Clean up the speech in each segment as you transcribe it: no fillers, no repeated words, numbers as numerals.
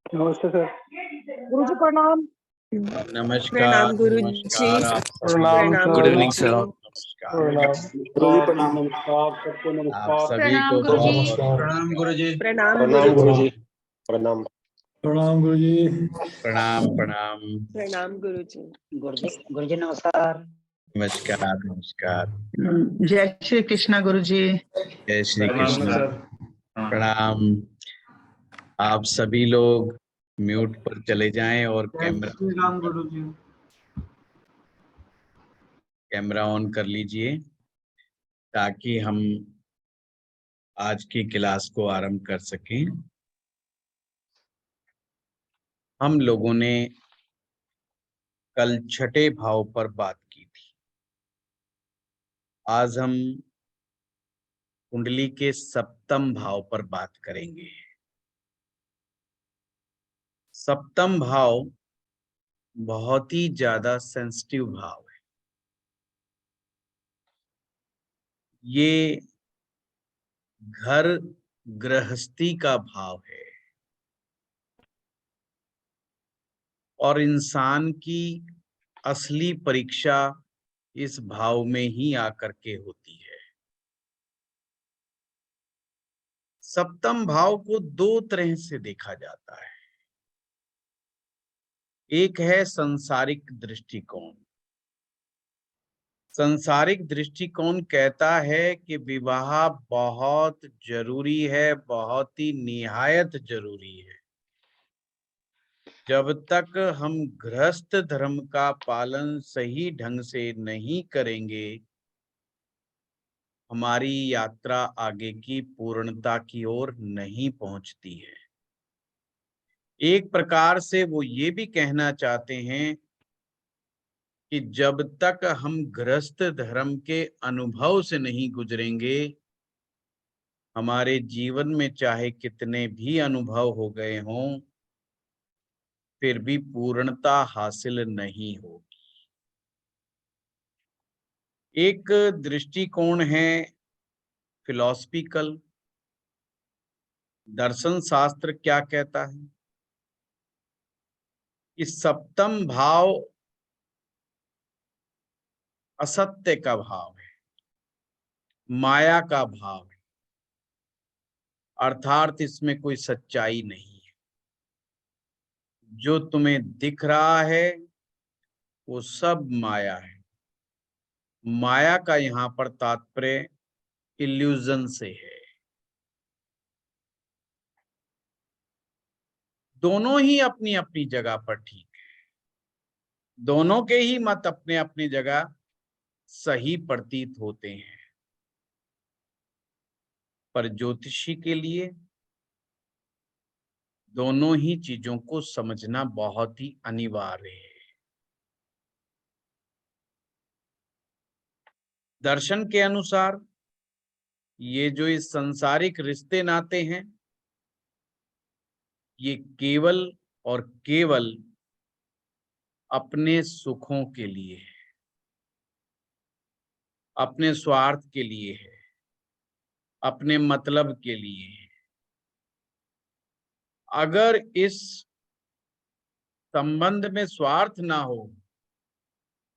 नमस्ते सर। गुरु जी प्रणाम। नमस्कार प्रणाम गुरु जी। नमस्कार आप सभी प्रणाम प्रणाम सर। गुड गुरु इवनिंग जी। सर नमस्कार प्रणाम। नमस्कार सबको आप नमस्कार। सभी प्रणाम को गुरु जी। बहुत प्रणाम गुरुजी। प्रणाम प्रणाम गुरु गुरु जी। जी। प्रणाम। प्रणाम गुरु जी। प्रणाम प्रणाम प्रणाम गुरु जी। गुरु जी नमस्कार। नमस्कार नमस्कार। जय श्री कृष्णा गुरु जी। जय श्री प्रणाम कृष्ण। सर। प्रणाम। आप सभी लोग म्यूट पर चले जाएं और कैमरा ऑन कर लीजिए ताकि हम आज की क्लास को आरंभ कर सकें। हम लोगों ने कल छठे भाव पर बात की थी। आज हम कुंडली के सप्तम भाव पर बात करेंगे। सप्तम भाव बहुत ही ज्यादा सेंसिटिव भाव है। ये घर गृहस्थी का भाव है और इंसान की असली परीक्षा इस भाव में ही आकर के होती है। सप्तम भाव को दो तरह से देखा जाता है। एक है संसारिक दृष्टिकोण। संसारिक दृष्टिकोण कहता है कि विवाह बहुत जरूरी है, बहुत ही निहायत जरूरी है। जब तक हम गृहस्थ धर्म का पालन सही ढंग से नहीं करेंगे, हमारी यात्रा आगे की पूर्णता की ओर नहीं पहुंचती है। एक प्रकार से वो ये भी कहना चाहते हैं कि जब तक हम गृहस्थ धर्म के अनुभव से नहीं गुजरेंगे, हमारे जीवन में चाहे कितने भी अनुभव हो गए हों, फिर भी पूर्णता हासिल नहीं होगी। एक दृष्टिकोण है फिलॉसफिकल। दर्शन शास्त्र क्या कहता है कि सप्तम भाव असत्य का भाव है, माया का भाव है, अर्थात इसमें कोई सच्चाई नहीं है। जो तुम्हें दिख रहा है वो सब माया है। माया का यहाँ पर तात्पर्य इल्यूजन से है। दोनों ही अपनी अपनी जगह पर ठीक है। दोनों के ही मत अपने अपनी जगह सही प्रतीत होते हैं, पर ज्योतिषी के लिए दोनों ही चीजों को समझना बहुत ही अनिवार्य है। दर्शन के अनुसार ये जो इस सांसारिक रिश्ते नाते हैं, ये केवल और केवल अपने सुखों के लिए है, अपने स्वार्थ के लिए है, अपने मतलब के लिए है। अगर इस संबंध में स्वार्थ ना हो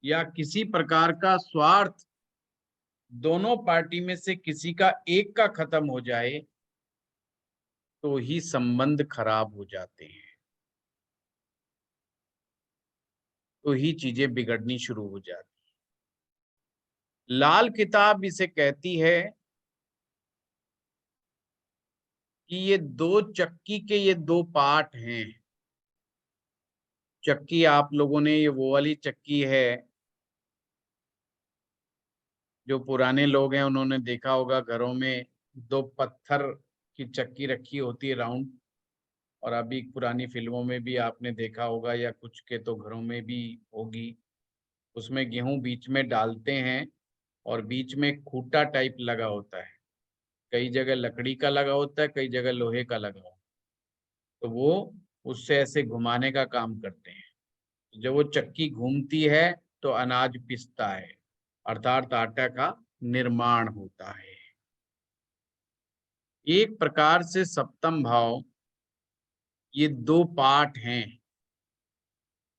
या किसी प्रकार का स्वार्थ दोनों पार्टी में से किसी का एक का खत्म हो जाए तो ही संबंध खराब हो जाते हैं, तो ही चीजें बिगड़नी शुरू हो जाती। लाल किताब इसे कहती है कि ये दो चक्की के ये दो पार्ट हैं। चक्की आप लोगों ने ये वो वाली चक्की है जो पुराने लोग हैं उन्होंने देखा होगा, घरों में दो पत्थर की चक्की रखी होती है राउंड। और अभी पुरानी फिल्मों में भी आपने देखा होगा या कुछ के तो घरों में भी होगी। उसमें गेहूं बीच में डालते हैं और बीच में एक खूंटा टाइप लगा होता है। कई जगह लकड़ी का लगा होता है, कई जगह लोहे का लगा होता है। तो वो उससे ऐसे घुमाने का काम करते हैं। जब वो चक्की घूमती है तो अनाज पिसता है, अर्थात आटा का निर्माण होता है। एक प्रकार से सप्तम भाव ये दो पार्ट हैं।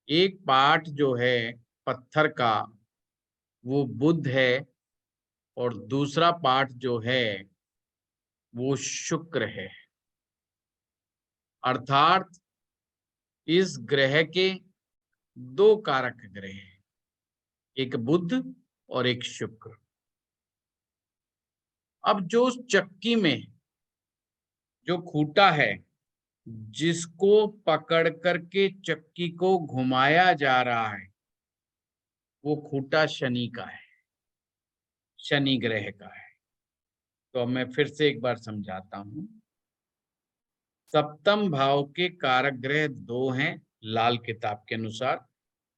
एक पार्ट जो है पत्थर का वो बुध है, और दूसरा पार्ट जो है वो शुक्र है। अर्थात इस ग्रह के दो कारक ग्रह हैं, एक बुध और एक शुक्र। अब जो उस चक्की में जो खूंटा है जिसको पकड़ करके चक्की को घुमाया जा रहा है, वो खूंटा शनि का है, शनि ग्रह का है। तो अब मैं फिर से एक बार समझाता हूं। सप्तम भाव के कारक ग्रह दो हैं लाल किताब के अनुसार।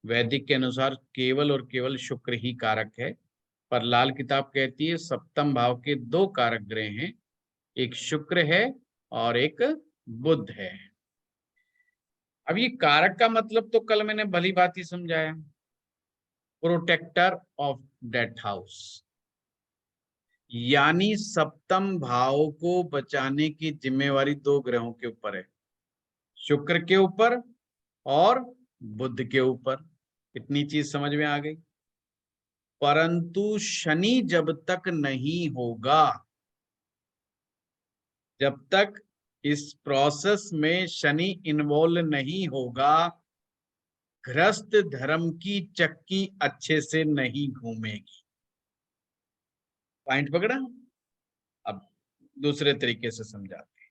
वैदिक के अनुसार केवल और केवल शुक्र ही कारक है, पर लाल किताब कहती है सप्तम भाव के दो कारक ग्रह हैं, एक शुक्र है और एक बुध है। अब ये कारक का मतलब तो कल मैंने भली बात ही समझाया, प्रोटेक्टर ऑफ डेथ हाउस, यानी सप्तम भाव को बचाने की जिम्मेवारी दो ग्रहों के ऊपर है, शुक्र के ऊपर और बुध के ऊपर। इतनी चीज समझ में आ गई। परंतु शनि जब तक नहीं होगा, जब तक इस प्रोसेस में शनि इन्वॉल्व नहीं होगा, गृहस्थ धर्म की चक्की अच्छे से नहीं घूमेगी। पॉइंट पकड़ा? अब दूसरे तरीके से समझाते हैं।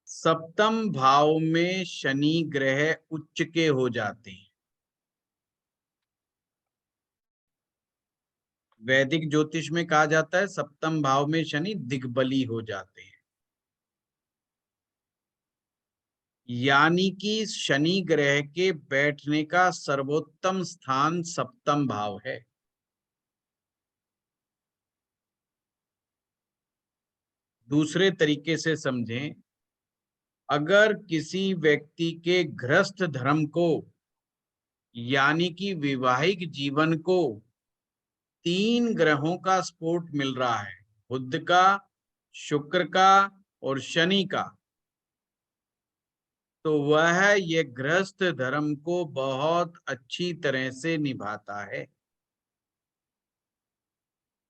सप्तम भाव में शनि ग्रह उच्च के हो जाते हैं। वैदिक ज्योतिष में कहा जाता है सप्तम भाव में शनि दिग्बली हो जाते हैं, यानी कि शनि ग्रह के बैठने का सर्वोत्तम स्थान सप्तम भाव है। दूसरे तरीके से समझें, अगर किसी व्यक्ति के गृहस्थ धर्म को यानी कि वैवाहिक जीवन को तीन ग्रहों का सपोर्ट मिल रहा है, बुध का, शुक्र का और शनि का, तो वह ये गृहस्थ धर्म को बहुत अच्छी तरह से निभाता है।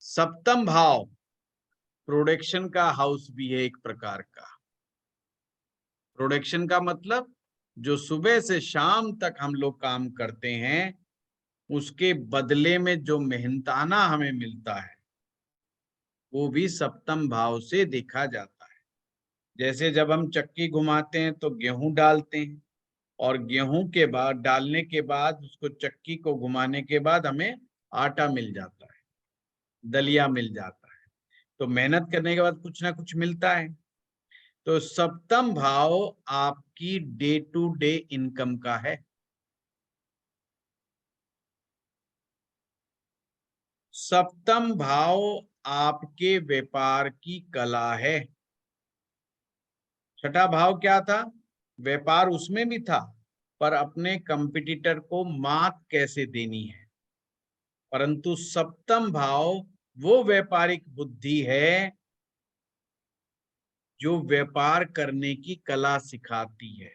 सप्तम भाव प्रोडक्शन का हाउस भी है एक प्रकार का। प्रोडक्शन का मतलब जो सुबह से शाम तक हम लोग काम करते हैं, उसके बदले में जो मेहनताना हमें मिलता है वो भी सप्तम भाव से देखा जाता है। जैसे जब हम चक्की घुमाते हैं तो गेहूं डालते हैं, और गेहूं के बाद डालने के बाद उसको चक्की को घुमाने के बाद हमें आटा मिल जाता है, दलिया मिल जाता है। तो मेहनत करने के बाद कुछ ना कुछ मिलता है। तो सप्तम भाव आपकी डे टू डे इनकम का है। सप्तम भाव आपके व्यापार की कला है। छठा भाव क्या था? व्यापार उसमें भी था, पर अपने कंपटीटर को मात कैसे देनी है। परंतु सप्तम भाव वो व्यापारिक बुद्धि है जो व्यापार करने की कला सिखाती है।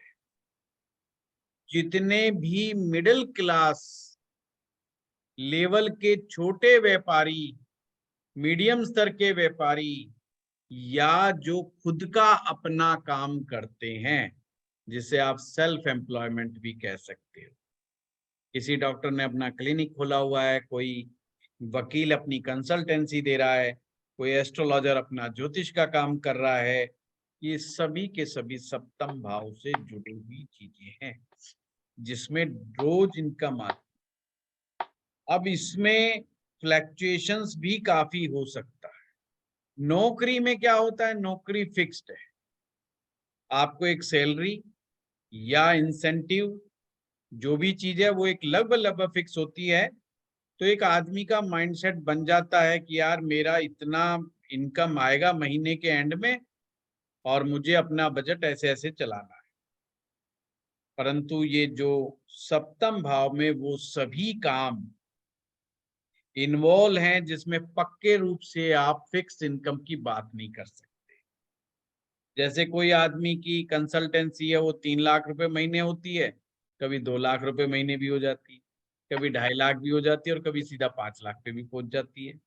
जितने भी मिडिल क्लास लेवल के छोटे व्यापारी, मीडियम स्तर के व्यापारी, या जो खुद का अपना काम करते हैं, जिसे आप सेल्फ एम्प्लॉयमेंट भी कह सकते हो। किसी डॉक्टर ने अपना क्लिनिक खोला हुआ है, कोई वकील अपनी कंसल्टेंसी दे रहा है, कोई एस्ट्रोलॉजर अपना ज्योतिष का काम कर रहा है। ये सभी के सभी सप्तम भाव से जुड़ी हुई चीजें हैं जिसमें रोज इनकम आती है। अब इसमें फ्लक्चुएशंस भी काफी हो सकता है। नौकरी में क्या होता है? नौकरी फिक्स्ड है, आपको एक सैलरी या इंसेंटिव जो भी चीज है वो एक लगभग फिक्स होती है। तो एक आदमी का माइंडसेट बन जाता है कि यार मेरा इतना इनकम आएगा महीने के एंड में और मुझे अपना बजट ऐसे ऐसे चलाना है। परंतु ये जो सप्तम भाव में वो सभी काम इन्वॉल्व हैं जिसमें पक्के रूप से आप फिक्स इनकम की बात नहीं कर सकते। जैसे कोई आदमी की कंसल्टेंसी है वो 3 लाख रुपए महीने होती है, कभी 2 लाख रुपए महीने भी हो जाती है, कभी 2.5 लाख भी हो जाती है और कभी सीधा 5 लाख पे भी पहुंच जाती है।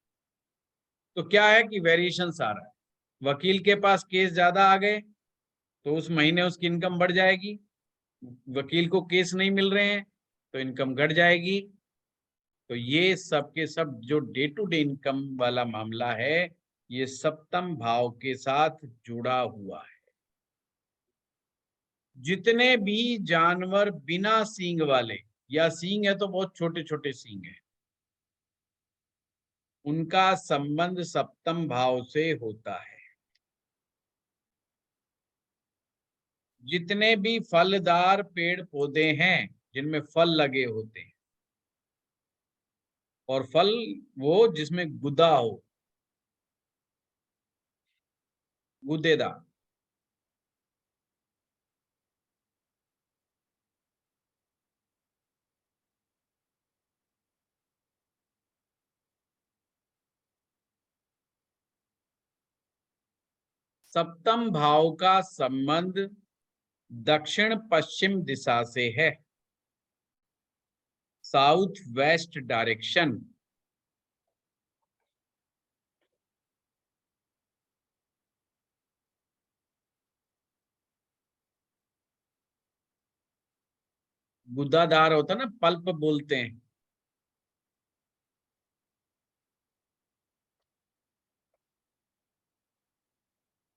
तो क्या है कि वेरिएशंस आ रहा है। वकील के पास केस ज्यादा आ गए तो उस महीने उसकी इनकम बढ़ जाएगी, वकील को केस नहीं मिल रहे हैं तो इनकम घट जाएगी। तो ये सब के सब जो डे टू डे इनकम वाला मामला है ये सप्तम भाव के साथ जुड़ा हुआ है। जितने भी जानवर बिना सींग वाले या सींग है तो बहुत छोटे छोटे सींग है, उनका संबंध सप्तम भाव से होता है। जितने भी फलदार पेड़ पौधे हैं जिनमें फल लगे होते हैं और फल वो जिसमें गुदा हो, गुदेदार, सप्तम भाव का संबंध दक्षिण पश्चिम दिशा से है, साउथ वेस्ट डायरेक्शन। गुदादार होता है ना, पल्प बोलते हैं।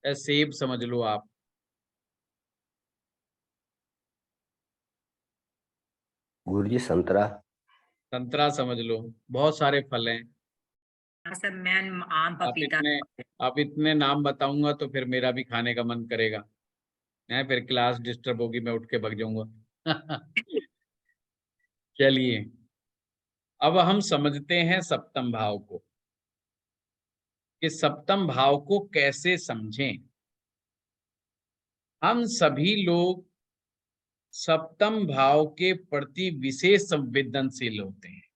सेब समझ लो आप, गुरुजी संतरा। संतरा समझ लो, बहुत सारे फल हैं। सर मैन आम पपीता। आप इतने नाम बताऊंगा तो फिर मेरा भी खाने का मन करेगा है, फिर क्लास डिस्टर्ब होगी, मैं उठ के भाग जाऊंगा। चलिए अब हम समझते हैं सप्तम भाव को, कि सप्तम भाव को कैसे समझें। हम सभी लोग सप्तम भाव के प्रति विशेष संवेदनशील होते हैं,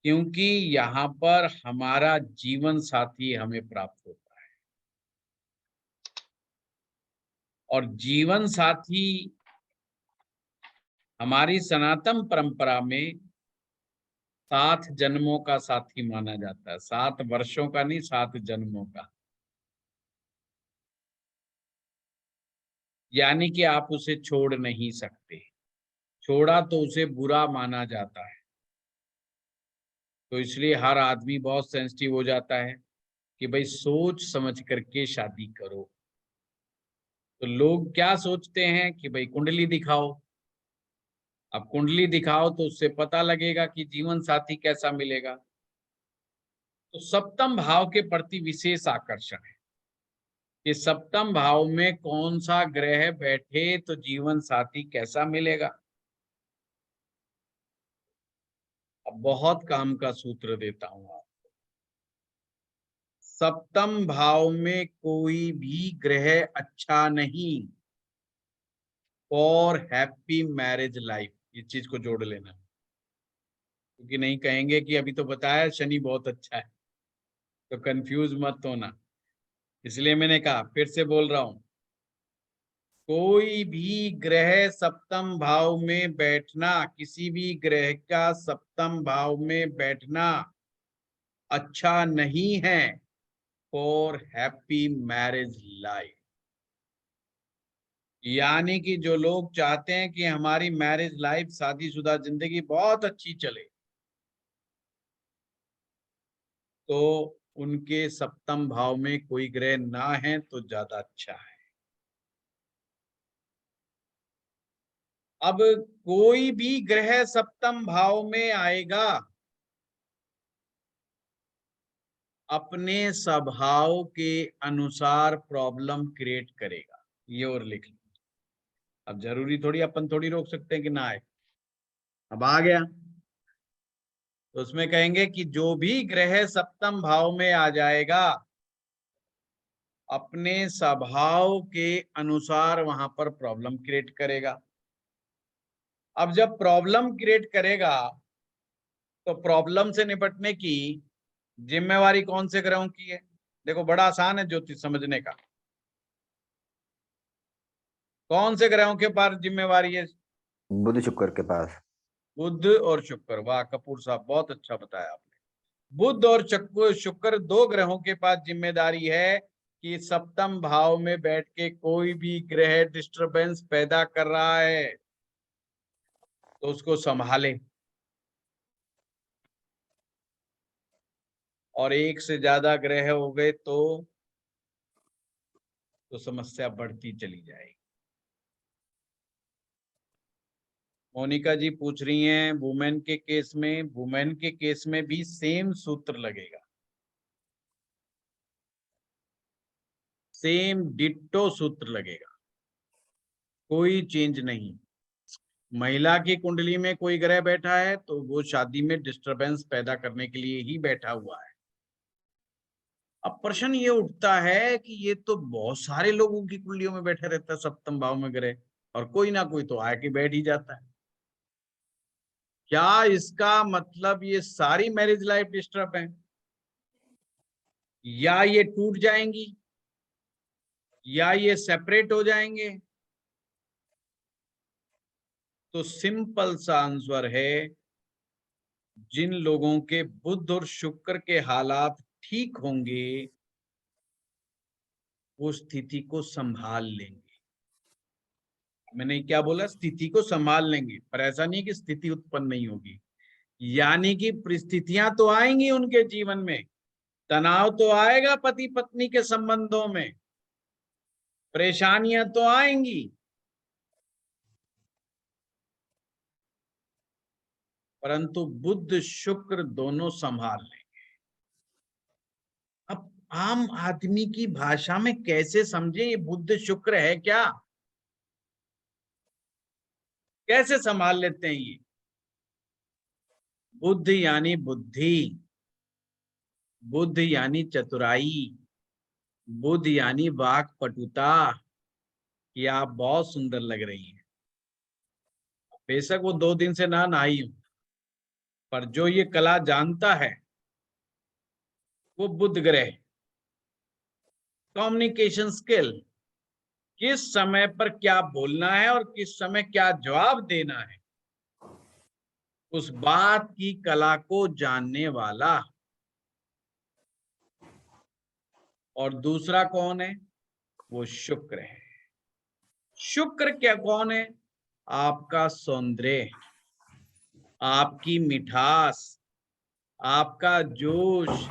क्योंकि यहाँ पर हमारा जीवन साथी हमें प्राप्त होता है और जीवन साथी हमारी सनातन परंपरा में 7 जन्मों का साथी माना जाता है। 7 वर्षों का नहीं, 7 जन्मों का। यानी कि आप उसे छोड़ नहीं सकते, छोड़ा तो उसे बुरा माना जाता है। तो इसलिए हर आदमी बहुत सेंसिटिव हो जाता है कि भाई सोच समझ करके शादी करो। तो लोग क्या सोचते हैं कि भाई कुंडली दिखाओ। अब कुंडली दिखाओ तो उससे पता लगेगा कि जीवन साथी कैसा मिलेगा। तो सप्तम भाव के प्रति विशेष आकर्षण है कि सप्तम भाव में कौन सा ग्रह बैठे तो जीवन साथी कैसा मिलेगा। अब बहुत काम का सूत्र देता हूं आपको। सप्तम भाव में कोई भी ग्रह अच्छा नहीं फॉर हैप्पी मैरिज लाइफ। इस चीज को जोड़ लेना, क्योंकि नहीं कहेंगे कि अभी तो बताया शनि बहुत अच्छा है, तो कंफ्यूज मत होना। इसलिए मैंने कहा, फिर से बोल रहा हूं, कोई भी ग्रह सप्तम भाव में बैठना, किसी भी ग्रह का सप्तम भाव में बैठना अच्छा नहीं है फॉर हैप्पी मैरिज लाइफ। यानी कि जो लोग चाहते हैं कि हमारी मैरिज लाइफ, शादीशुदा जिंदगी बहुत अच्छी चले, तो उनके सप्तम भाव में कोई ग्रह ना है तो ज्यादा अच्छा है। अब कोई भी ग्रह सप्तम भाव में आएगा अपने स्वभाव के अनुसार प्रॉब्लम क्रिएट करेगा। ये और लिख लो। अब जरूरी थोड़ी, अपन थोड़ी रोक सकते हैं कि ना आए। अब आ गया तो उसमें कहेंगे कि जो भी ग्रह सप्तम भाव में आ जाएगा अपने स्वभाव के अनुसार वहां पर प्रॉब्लम क्रिएट करेगा। अब जब प्रॉब्लम क्रिएट करेगा तो प्रॉब्लम से निपटने की जिम्मेवारी कौन से ग्रहों की है? देखो बड़ा आसान है ज्योतिष समझने का। कौन से ग्रहों के पास जिम्मेवारी है? बुध शुक्र के पास। बुध और शुक्र। वाह कपूर साहब, बहुत अच्छा बताया आपने। बुध और शुक्र दो ग्रहों के पास जिम्मेदारी है कि सप्तम भाव में बैठ के कोई भी ग्रह डिस्टरबेंस पैदा कर रहा है तो उसको संभाले, और एक से ज्यादा ग्रह हो गए तो समस्या बढ़ती चली जाएगी। मोनिका जी पूछ रही हैं वुमेन के केस में भी सेम सूत्र लगेगा, सेम डिट्टो सूत्र लगेगा, कोई चेंज नहीं। महिला की कुंडली में कोई ग्रह बैठा है तो वो शादी में डिस्टरबेंस पैदा करने के लिए ही बैठा हुआ है। अब प्रश्न ये उठता है कि ये तो बहुत सारे लोगों की कुंडलियों में बैठे रहता है सप्तम भाव में ग्रह, और कोई ना कोई तो आके बैठ ही जाता है। क्या इसका मतलब ये सारी मैरिज लाइफ डिस्टर्ब है, या ये टूट जाएंगी, या ये सेपरेट हो जाएंगे? तो सिंपल सा आंसर है, जिन लोगों के बुध और शुक्र के हालात ठीक होंगे वो स्थिति को संभाल लेंगे। मैंने क्या बोला? स्थिति को संभाल लेंगे, पर ऐसा नहीं कि स्थिति उत्पन्न नहीं होगी। यानी कि परिस्थितियां तो आएंगी उनके जीवन में, तनाव तो आएगा पति पत्नी के संबंधों में, परेशानियां तो आएंगी, परंतु बुध शुक्र दोनों संभाल लेंगे। अब आम आदमी की भाषा में कैसे समझे ये बुध शुक्र है क्या, कैसे संभाल लेते हैं ये? बुद्ध यानी बुद्धि, बुद्ध यानी चतुराई, बुद्ध यानी वाक पटुता कि आप बहुत सुंदर लग रही हैं। बेशक वो 2 दिन से ना नहाई हूं, पर जो ये कला जानता है वो बुध ग्रह। कम्युनिकेशन स्किल, किस समय पर क्या बोलना है और किस समय क्या जवाब देना है, उस बात की कला को जानने वाला। और दूसरा कौन है? वो शुक्र है। शुक्र क्या कौन है? आपका सौंदर्य, आपकी मिठास, आपका जोश,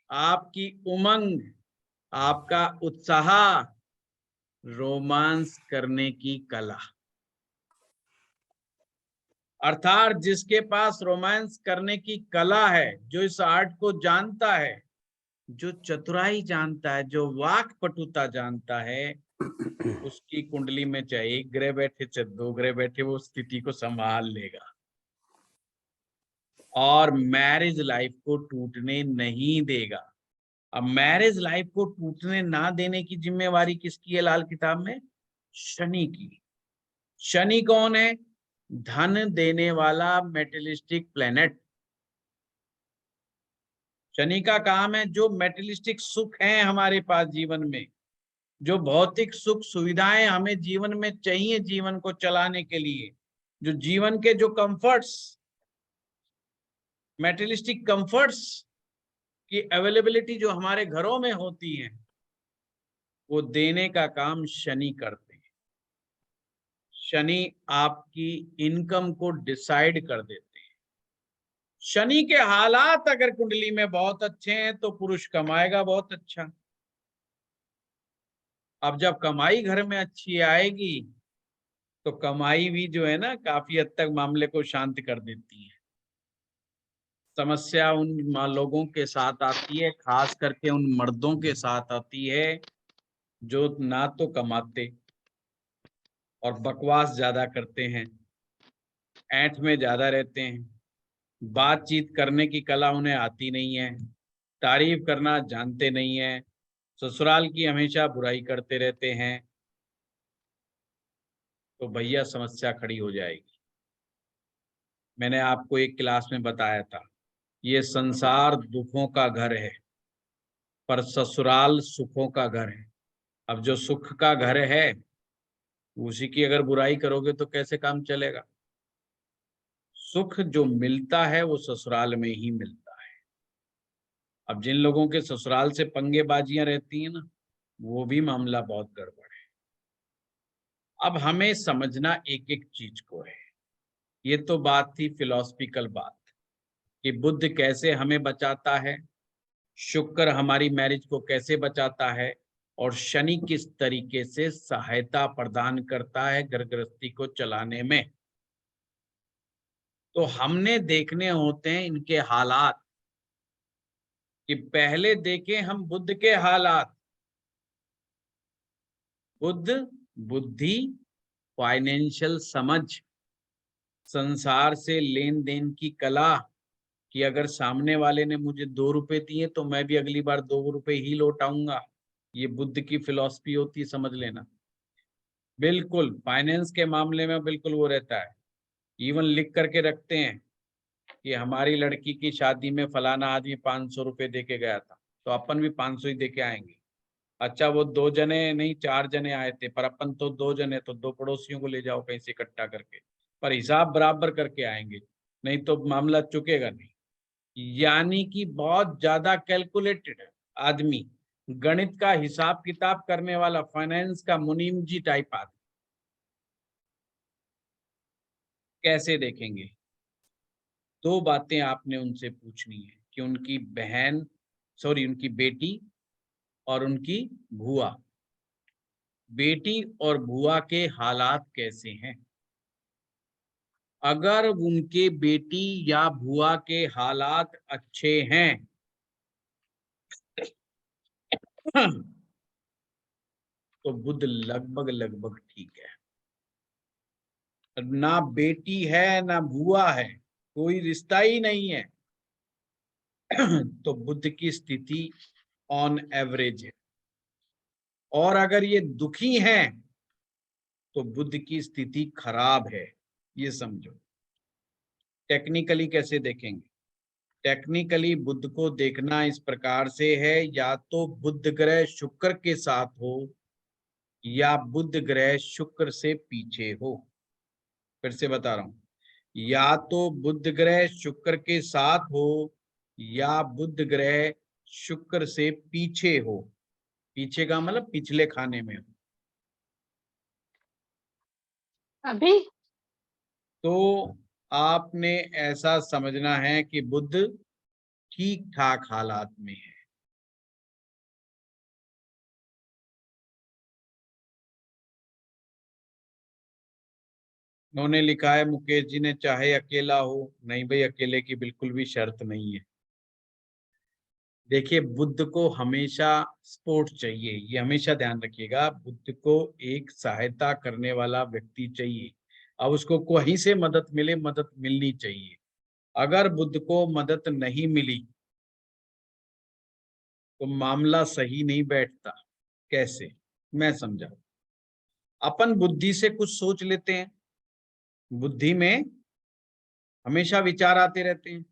आपकी उमंग, आपका उत्साह, रोमांस करने की कला। अर्थात जिसके पास रोमांस करने की कला है, जो इस आर्ट को जानता है, जो चतुराई जानता है, जो वाक पटुता जानता है, उसकी कुंडली में चाहे 1 ग्रह बैठे चाहे 2 ग्रह बैठे, वो स्थिति को संभाल लेगा और मैरिज लाइफ को टूटने नहीं देगा। अब मैरिज लाइफ को टूटने ना देने की जिम्मेवारी किसकी है लाल किताब में? शनि की। शनि कौन है? धन देने वाला मेटेरियलिस्टिक प्लेनेट। शनि का काम है जो मेटेरियलिस्टिक सुख हैं हमारे पास जीवन में, जो भौतिक सुख सुविधाएं हमें जीवन में चाहिए जीवन को चलाने के लिए, जो जीवन के जो कंफर्ट्स, मेटेरियलिस्टिक कंफर्ट्स की अवेलेबिलिटी जो हमारे घरों में होती है, वो देने का काम शनि करते हैं। शनि आपकी इनकम को डिसाइड कर देते हैं। शनि के हालात अगर कुंडली में बहुत अच्छे हैं तो पुरुष कमाएगा बहुत अच्छा। अब जब कमाई घर में अच्छी आएगी तो कमाई भी जो है ना काफी हद तक मामले को शांत कर देती है। समस्या उन लोगों के साथ आती है, खास करके उन मर्दों के साथ आती है जो ना तो कमाते और बकवास ज्यादा करते हैं, ऐंठ में ज्यादा रहते हैं, बातचीत करने की कला उन्हें आती नहीं है, तारीफ करना जानते नहीं है, ससुराल की हमेशा बुराई करते रहते हैं, तो भैया समस्या खड़ी हो जाएगी। मैंने आपको एक क्लास में बताया था, ये संसार दुखों का घर है पर ससुराल सुखों का घर है। अब जो सुख का घर है उसी की अगर बुराई करोगे तो कैसे काम चलेगा। सुख जो मिलता है वो ससुराल में ही मिलता है। अब जिन लोगों के ससुराल से पंगेबाजियां रहती हैं ना, वो भी मामला बहुत गड़बड़ है। अब हमें समझना एक एक चीज को है। ये तो बात थी फिलोसफिकल बात कि बुध कैसे हमें बचाता है, शुक्र हमारी मैरिज को कैसे बचाता है, और शनि किस तरीके से सहायता प्रदान करता है घर गृहस्थी को चलाने में। तो हमने देखने होते हैं इनके हालात कि पहले देखें हम बुध के हालात। बुध बुद्धि, फाइनेंशियल समझ, संसार से लेन देन की कला, कि अगर सामने वाले ने मुझे 2 रुपए दिए तो मैं भी अगली बार 2 रुपए ही लौटाऊंगा। ये बुद्ध की फिलॉसफी होती है, समझ लेना। बिल्कुल फाइनेंस के मामले में बिल्कुल वो रहता है। इवन लिख करके रखते हैं कि हमारी लड़की की शादी में फलाना आदमी 500 रुपए दे के गया था, तो अपन भी 500 ही दे के आएंगे। अच्छा वो 2 जने नहीं 4 जने आए थे, पर अपन तो 2 जने, तो 2 पड़ोसियों को ले जाओ कहीं से इकट्ठा करके, पर हिसाब बराबर करके आएंगे, नहीं तो मामला चुकेगा नहीं। यानी कि बहुत ज्यादा कैलकुलेटेड है आदमी, गणित का हिसाब किताब करने वाला, फाइनेंस का मुनीम जी टाइप आदमी। कैसे देखेंगे? 2 बातें आपने उनसे पूछनी है कि उनकी बहन, सॉरी उनकी बेटी और उनकी भुआ, बेटी और भुआ के हालात कैसे हैं। अगर उनके बेटी या भुआ के हालात अच्छे हैं तो बुध लगभग लगभग ठीक है। ना बेटी है ना भुआ है, कोई रिश्ता ही नहीं है तो बुध की स्थिति ऑन एवरेज है। और अगर ये दुखी हैं तो बुध की स्थिति खराब है, ये समझो। टेक्निकली कैसे देखेंगे? टेक्निकली बुध को देखना इस प्रकार से है, या तो बुध ग्रह शुक्र के साथ हो या बुध ग्रह शुक्र से पीछे हो। फिर से बता रहा हूं, या तो बुध ग्रह शुक्र के साथ हो या बुध ग्रह शुक्र से पीछे हो। पीछे का मतलब पिछले खाने में हो। अभी तो आपने ऐसा समझना है कि बुध ठीक ठाक हालात में है। उन्होंने लिखा है मुकेश जी ने, चाहे अकेला हो। नहीं भाई, अकेले की बिल्कुल भी शर्त नहीं है। देखिए बुद्ध को हमेशा सपोर्ट चाहिए, ये हमेशा ध्यान रखिएगा। बुद्ध को एक सहायता करने वाला व्यक्ति चाहिए। अब उसको कहीं से मदद मिले, मदद मिलनी चाहिए। अगर बुद्ध को मदद नहीं मिली तो मामला सही नहीं बैठता। कैसे, मैं समझा। अपन बुद्धि से कुछ सोच लेते हैं, बुद्धि में हमेशा विचार आते रहते हैं,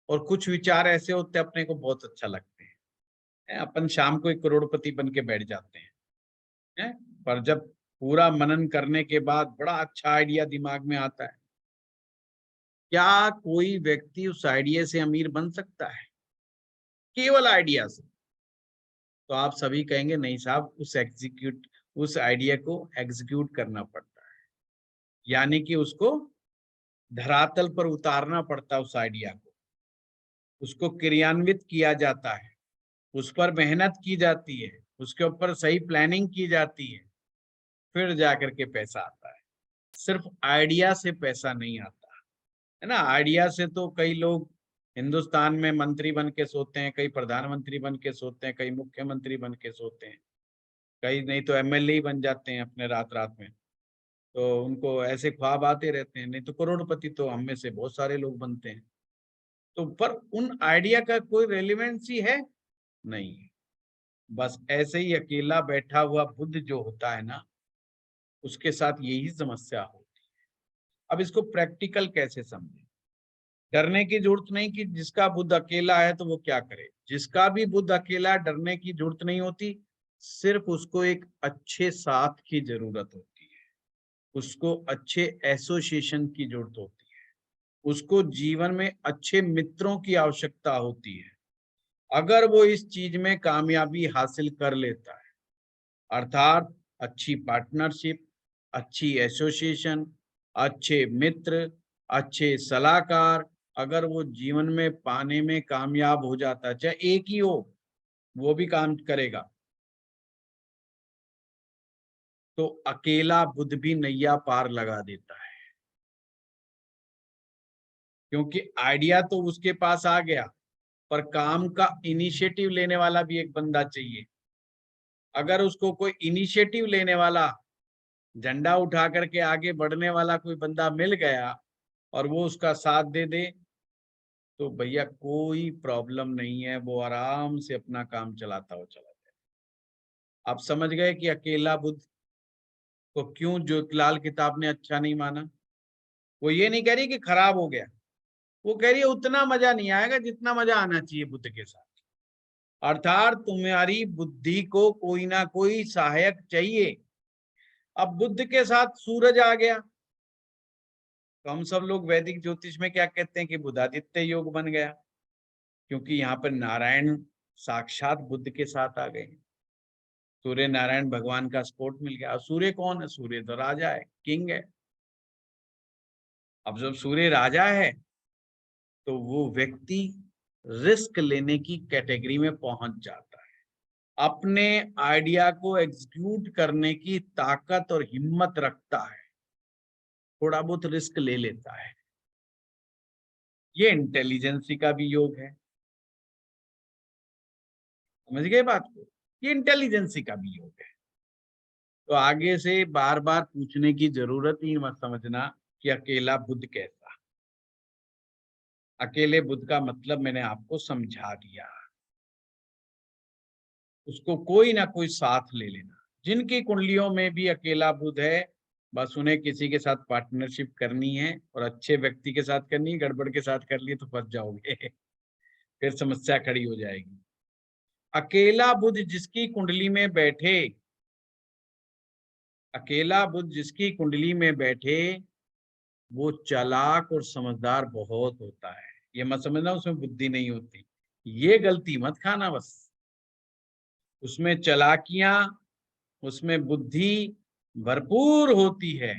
और कुछ विचार ऐसे होते हैं अपने को बहुत अच्छा लगते हैं। अपन शाम को एक करोड़पति बन के बैठ जाते हैं, पर जब पूरा मनन करने के बाद बड़ा अच्छा आइडिया दिमाग में आता है। क्या कोई व्यक्ति उस आइडिया से अमीर बन सकता है केवल आइडिया से? तो आप सभी कहेंगे नहीं साहब, उस आइडिया को एग्जीक्यूट करना पड़ता है, यानी कि उसको धरातल पर उतारना पड़ता है। उस आइडिया को, उसको क्रियान्वित किया जाता है, उस पर मेहनत की जाती है, उसके ऊपर सही प्लानिंग की जाती है, फिर जाकर के पैसा आता है। सिर्फ आइडिया से पैसा नहीं आता है ना। आइडिया से तो कई लोग हिंदुस्तान में मंत्री बन के सोते हैं, कई प्रधानमंत्री बन के सोते हैं, कई मुख्यमंत्री बन के सोते हैं, कई नहीं तो एमएलए ही बन जाते हैं अपने रात रात में। तो उनको ऐसे ख्वाब आते रहते हैं। नहीं तो करोड़पति तो हम में से बहुत सारे लोग बनते हैं। तो पर उन आइडिया का कोई रेलिवेंसी है नहीं। बस ऐसे ही अकेला बैठा हुआ बुद्ध जो होता है ना, उसके साथ यही समस्या होती है। अब इसको प्रैक्टिकल कैसे समझें? डरने की जरूरत नहीं कि जिसका बुद्ध अकेला है तो वो क्या करे। जिसका भी बुद्ध अकेला, डरने की जरूरत नहीं होती। सिर्फ उसको एक अच्छे साथ की जरूरत होती है। उसको अच्छे एसोसिएशन की जरूरत होती है, उसको जीवन में अच्छे मित्रों की आवश्यकता होती है। अगर वो इस चीज में कामयाबी हासिल कर लेता है, अर्थात अच्छी पार्टनरशिप, अच्छी एसोसिएशन, अच्छे मित्र, अच्छे सलाहकार, अगर वो जीवन में पाने में कामयाब हो जाता है, चाहे एक ही हो वो भी काम करेगा, तो अकेला बुद्ध भी नैया पार लगा देता है। क्योंकि आइडिया तो उसके पास आ गया, पर काम का इनिशिएटिव लेने वाला भी एक बंदा चाहिए। अगर उसको कोई इनिशिएटिव लेने वाला, झंडा उठा करके आगे बढ़ने वाला कोई बंदा मिल गया और वो उसका साथ दे दे, तो भैया कोई प्रॉब्लम नहीं है, वो आराम से अपना काम चलाता हुआ चला जाए। आप समझ गए कि अकेला बुद्ध को क्यों ज्योतिलाल किताब ने अच्छा नहीं माना। वो ये नहीं कह रही कि खराब हो गया, वो कह रही है उतना मजा नहीं आएगा जितना मजा आना चाहिए बुद्ध के साथ। अर्थात तुम्हारी बुद्धि को कोई ना कोई सहायक चाहिए। अब बुद्ध के साथ सूरज आ गया, तो हम सब लोग वैदिक ज्योतिष में क्या कहते हैं कि बुधादित्य योग बन गया, क्योंकि यहाँ पर नारायण साक्षात बुद्ध के साथ आ गए। सूर्य नारायण भगवान का सपोर्ट मिल गया। और सूर्य कौन है? सूर्य तो राजा है, किंग है। अब जब सूर्य राजा है तो वो व्यक्ति रिस्क लेने की कैटेगरी में पहुंच जाता है, अपने आइडिया को एग्जीक्यूट करने की ताकत और हिम्मत रखता है, थोड़ा बहुत रिस्क ले लेता है। ये इंटेलिजेंसी का भी योग है। समझ गए बात को? ये इंटेलिजेंसी का भी योग है। तो आगे से बार बार पूछने की जरूरत ही मत समझना कि अकेला बुद्ध कैसा। अकेले बुद्ध का मतलब मैंने आपको समझा दिया। उसको कोई ना कोई साथ ले लेना। जिनकी कुंडलियों में भी अकेला बुद्ध है, बस उन्हें किसी के साथ पार्टनरशिप करनी है, और अच्छे व्यक्ति के साथ करनी है। गड़बड़ के साथ कर लिए तो फंस जाओगे फिर समस्या खड़ी हो जाएगी। अकेला बुद्ध जिसकी कुंडली में बैठे, अकेला बुद्ध जिसकी कुंडली में बैठे, वो चालाक और समझदार बहुत होता है। ये मत समझना उसमें बुद्धि नहीं होती, ये गलती मत खाना। बस उसमें चालाकियां, उसमें बुद्धि भरपूर होती है।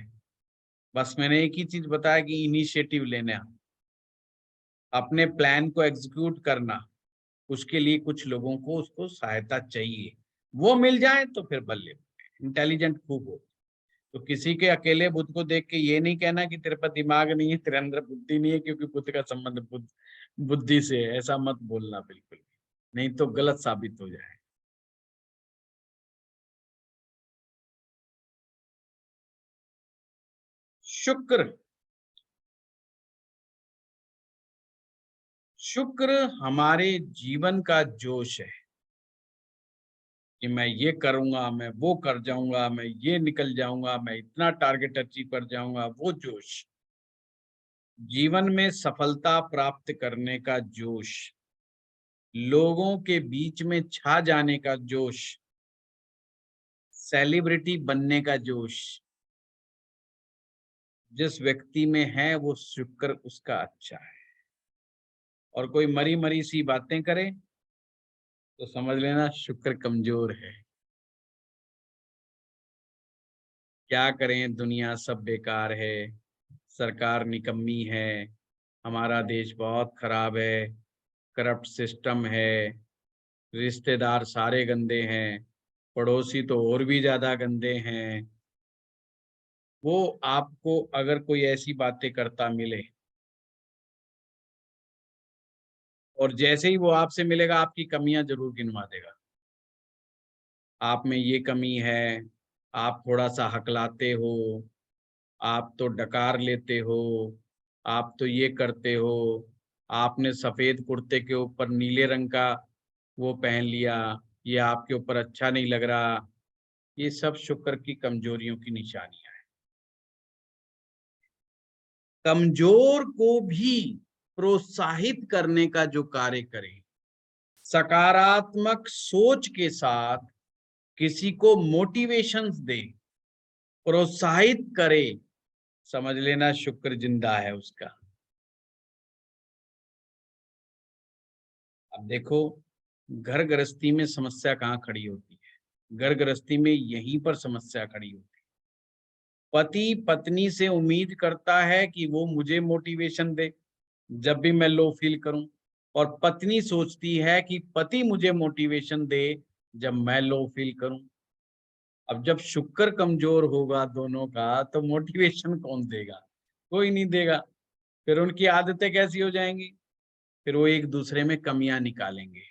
बस मैंने एक ही चीज बताया कि इनिशिएटिव लेना, अपने प्लान को एग्जीक्यूट करना, उसके लिए कुछ लोगों को उसको सहायता चाहिए। वो मिल जाए तो फिर बल्ले, इंटेलिजेंट खूब हो। तो किसी के अकेले बुद्ध को देख के ये नहीं कहना कि तेरे पास दिमाग नहीं है, तेरे अंदर बुद्धि नहीं है, क्योंकि बुद्ध का संबंध बुद्धि से है। ऐसा मत बोलना बिल्कुल, नहीं तो गलत साबित हो जाए। शुक्र, शुक्र हमारे जीवन का जोश है कि मैं ये करूंगा, मैं वो कर जाऊंगा, मैं ये निकल जाऊंगा, मैं इतना टारगेट अचीव कर जाऊंगा, वो जोश। जीवन में सफलता प्राप्त करने का जोश, लोगों के बीच में छा जाने का जोश, सेलिब्रिटी बनने का जोश जिस व्यक्ति में है, वो शुक्र उसका अच्छा है। और कोई मरी मरी सी बातें करे तो समझ लेना शुक्र कमजोर है। क्या करें, दुनिया सब बेकार है, सरकार निकम्मी है, हमारा देश बहुत खराब है, करप्ट सिस्टम है, रिश्तेदार सारे गंदे हैं, पड़ोसी तो और भी ज्यादा गंदे हैं। वो आपको अगर कोई ऐसी बातें करता मिले, और जैसे ही वो आपसे मिलेगा आपकी कमियां जरूर गिनवा देगा। आप में ये कमी है, आप थोड़ा सा हकलाते हो, आप तो डकार लेते हो, आप तो ये करते हो, आपने सफेद कुर्ते के ऊपर नीले रंग का वो पहन लिया, ये आपके ऊपर अच्छा नहीं लग रहा। ये सब शुक्र की कमजोरियों की निशानियां हैं। कमजोर को भी प्रोत्साहित करने का जो कार्य करे, सकारात्मक सोच के साथ किसी को मोटिवेशंस दे, प्रोत्साहित करे, समझ लेना शुक्र जिंदा है उसका। अब देखो, घर गृहस्थी में समस्या कहाँ खड़ी होती है? घर गृहस्थी में यहीं पर समस्या खड़ी होती है। पति पत्नी से उम्मीद करता है कि वो मुझे मोटिवेशन दे जब भी मैं लो फील करूं, और पत्नी सोचती है कि पति मुझे मोटिवेशन दे जब मैं लो फील करूं। अब जब शुक्र कमजोर होगा दोनों का, तो मोटिवेशन कौन देगा? कोई नहीं देगा। फिर उनकी आदतें कैसी हो जाएंगी? फिर वो एक दूसरे में कमियां निकालेंगे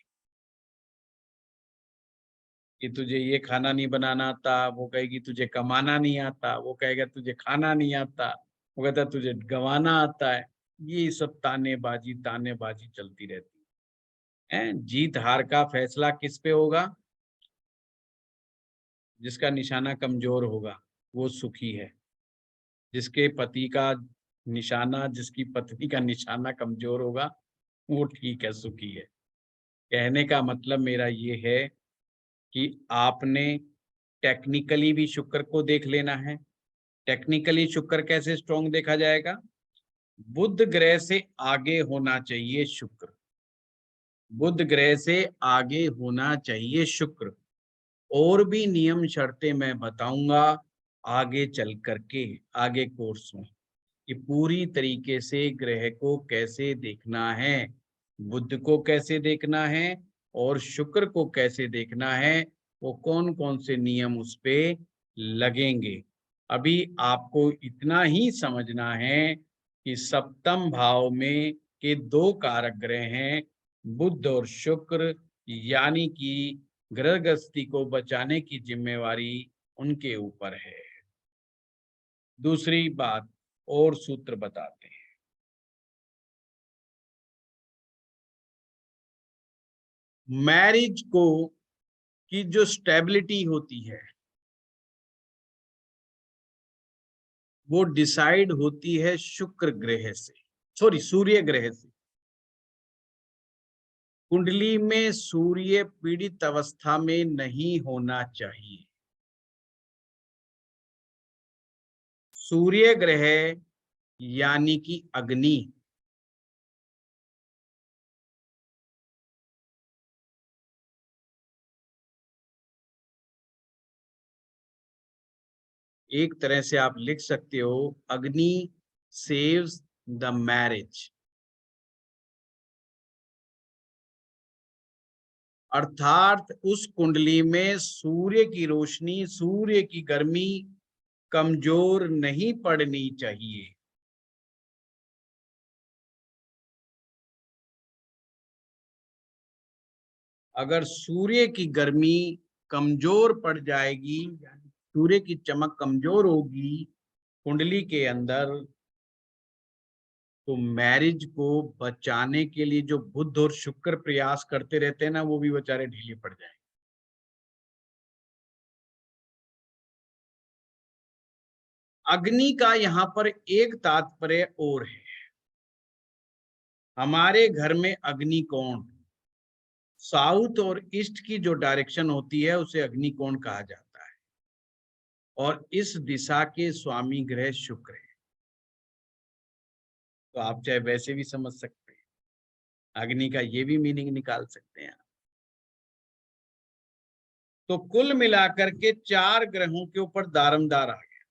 कि तुझे ये खाना नहीं बनाना आता, वो कहेगी तुझे कमाना नहीं आता, वो कहेगा तुझे खाना नहीं आता, वो कहता तुझे गंवाना आता है। ये सब तानेबाजी चलती रहती है। जीत हार का फैसला किस पे होगा? जिसका निशाना कमजोर होगा वो सुखी है। जिसके पति का निशाना, जिसकी पत्नी का निशाना कमजोर होगा वो ठीक है, सुखी है। कहने का मतलब मेरा ये है कि आपने टेक्निकली भी शुक्र को देख लेना है। टेक्निकली शुक्र कैसे स्ट्रॉन्ग देखा जाएगा? बुध ग्रह से आगे होना चाहिए शुक्र। बुध ग्रह से आगे होना चाहिए शुक्र। और भी नियम शर्तें मैं बताऊंगा आगे चल करके, आगे कोर्स में, कि पूरी तरीके से ग्रह को कैसे देखना है, बुध को कैसे देखना है और शुक्र को कैसे देखना है, वो कौन कौन से नियम उस पे लगेंगे। अभी आपको इतना ही समझना है कि सप्तम भाव में के दो कारक ग्रह हैं, बुध और शुक्र, यानी कि ग्रह गृहस्थी को बचाने की जिम्मेवारी उनके ऊपर है। दूसरी बात और सूत्र बताते हैं। मैरिज को की जो स्टेबिलिटी होती है वो डिसाइड होती है शुक्र ग्रह से, सूर्य ग्रह से। कुंडली में सूर्य पीड़ित अवस्था में नहीं होना चाहिए। सूर्य ग्रह यानी कि अग्नि, एक तरह से आप लिख सकते हो अग्नि सेव्स द मैरिज। अर्थात उस कुंडली में सूर्य की रोशनी, सूर्य की गर्मी कमजोर नहीं पड़नी चाहिए। अगर सूर्य की गर्मी कमजोर पड़ जाएगी, सूर्य की चमक कमजोर होगी कुंडली के अंदर, तो मैरिज को बचाने के लिए जो बुध और शुक्र प्रयास करते रहते हैं ना, वो भी बेचारे ढीले पड़ जाएंगे। अग्नि का यहाँ पर एक तात्पर्य और है। हमारे घर में अग्निकोण, साउथ और ईस्ट की जो डायरेक्शन होती है उसे अग्निकोण कहा जाता है, और इस दिशा के स्वामी ग्रह शुक्र है। तो आप चाहे वैसे भी समझ सकते हैं, अग्नि का ये भी मीनिंग निकाल सकते हैं। तो कुल मिलाकर के 4 ग्रहों के ऊपर दारमदार आ गया।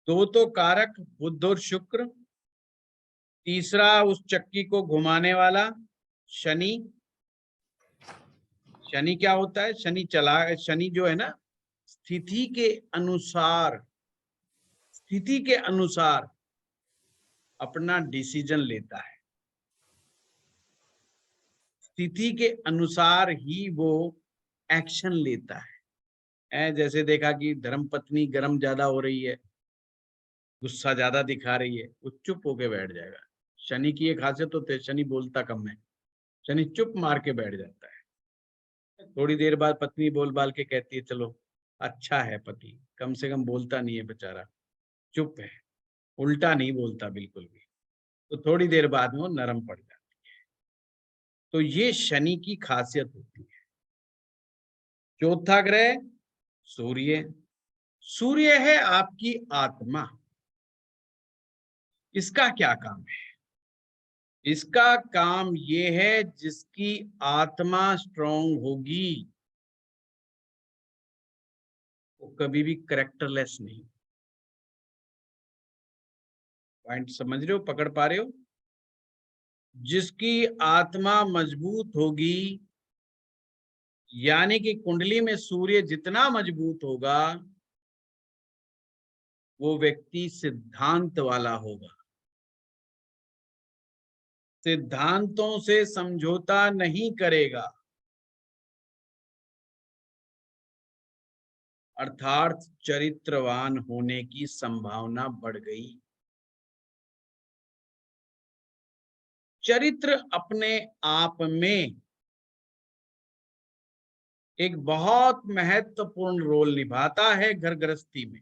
दो तो कारक बुध और शुक्र, तीसरा उस चक्की को घुमाने वाला शनि। शनि क्या होता है? शनि जो है ना, स्थिति के अनुसार अपना डिसीजन लेता है। स्थिति के अनुसार ही वो एक्शन लेता है। जैसे देखा कि धर्मपत्नी गर्म ज्यादा हो रही है, गुस्सा ज्यादा दिखा रही है, वो चुप होके बैठ जाएगा। शनि की एक खासियत होती है, शनि बोलता कम है, शनि चुप मार के बैठ जाता है। थोड़ी देर बाद पत्नी बोल बाल के कहती है चलो अच्छा है पति, कम से कम बोलता नहीं है बेचारा, चुप है, उल्टा नहीं बोलता बिल्कुल भी। तो थोड़ी देर बाद में वो नरम पड़ जाती है। तो ये शनि की खासियत होती है। चौथा ग्रह सूर्य। सूर्य है आपकी आत्मा। इसका क्या काम है? इसका काम ये है, जिसकी आत्मा स्ट्रांग होगी वो कभी भी करेक्टरलेस नहीं। पॉइंट समझ रहे हो, पकड़ पा रहे हो? जिसकी आत्मा मजबूत होगी, यानी कि कुंडली में सूर्य जितना मजबूत होगा वो व्यक्ति सिद्धांत वाला होगा। सिद्धांतों से समझौता नहीं करेगा, अर्थात चरित्रवान होने की संभावना बढ़ गई। चरित्र अपने आप में एक बहुत महत्वपूर्ण रोल निभाता है घर गृहस्थी में।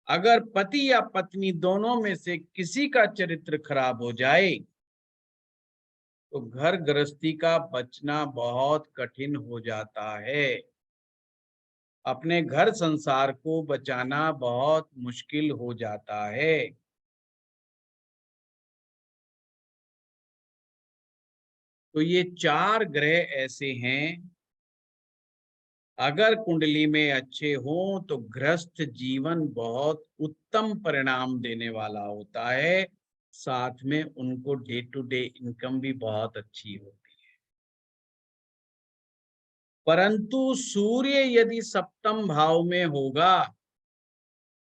अगर पति या पत्नी दोनों में से किसी का चरित्र खराब हो जाए तो घर गृहस्थी का बचना बहुत कठिन हो जाता है। अपने घर संसार को बचाना बहुत मुश्किल हो जाता है। तो ये 4 ग्रह ऐसे हैं, अगर कुंडली में अच्छे हों तो गृहस्थ जीवन बहुत उत्तम परिणाम देने वाला होता है। साथ में उनको डे टू डे इनकम भी बहुत अच्छी होती है। परंतु सूर्य यदि सप्तम भाव में होगा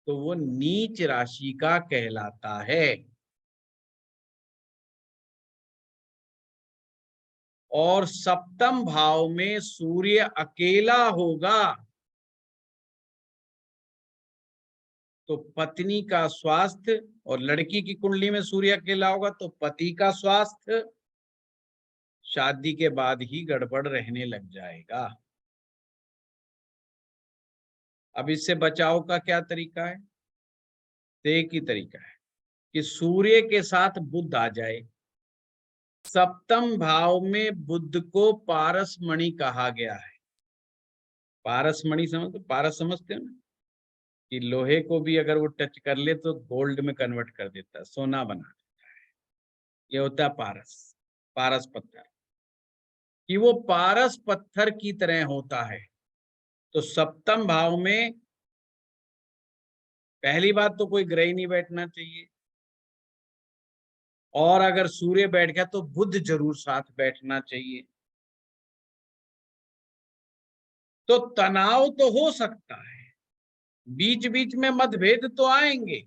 तो वो नीच राशि का कहलाता है। और सप्तम भाव में सूर्य अकेला होगा तो पत्नी का स्वास्थ्य, और लड़की की कुंडली में सूर्य अकेला होगा तो पति का स्वास्थ्य शादी के बाद ही गड़बड़ रहने लग जाएगा। अब इससे बचाव का क्या तरीका है? एक ही तरीका है कि सूर्य के साथ बुध आ जाए। सप्तम भाव में बुध को पारस मणि कहा गया है। पारस मणि समझते, पारस समझते हो ना, कि लोहे को भी अगर वो टच कर ले तो गोल्ड में कन्वर्ट कर देता है, सोना बना देता है। ये होता है पारस, पारस पत्थर, कि वो पारस पत्थर की तरह होता है। तो सप्तम भाव में पहली बात तो कोई ग्रह ही नहीं बैठना चाहिए, और अगर सूर्य बैठ गया तो बुध जरूर साथ बैठना चाहिए। तो तनाव तो हो सकता है, बीच बीच में मतभेद तो आएंगे,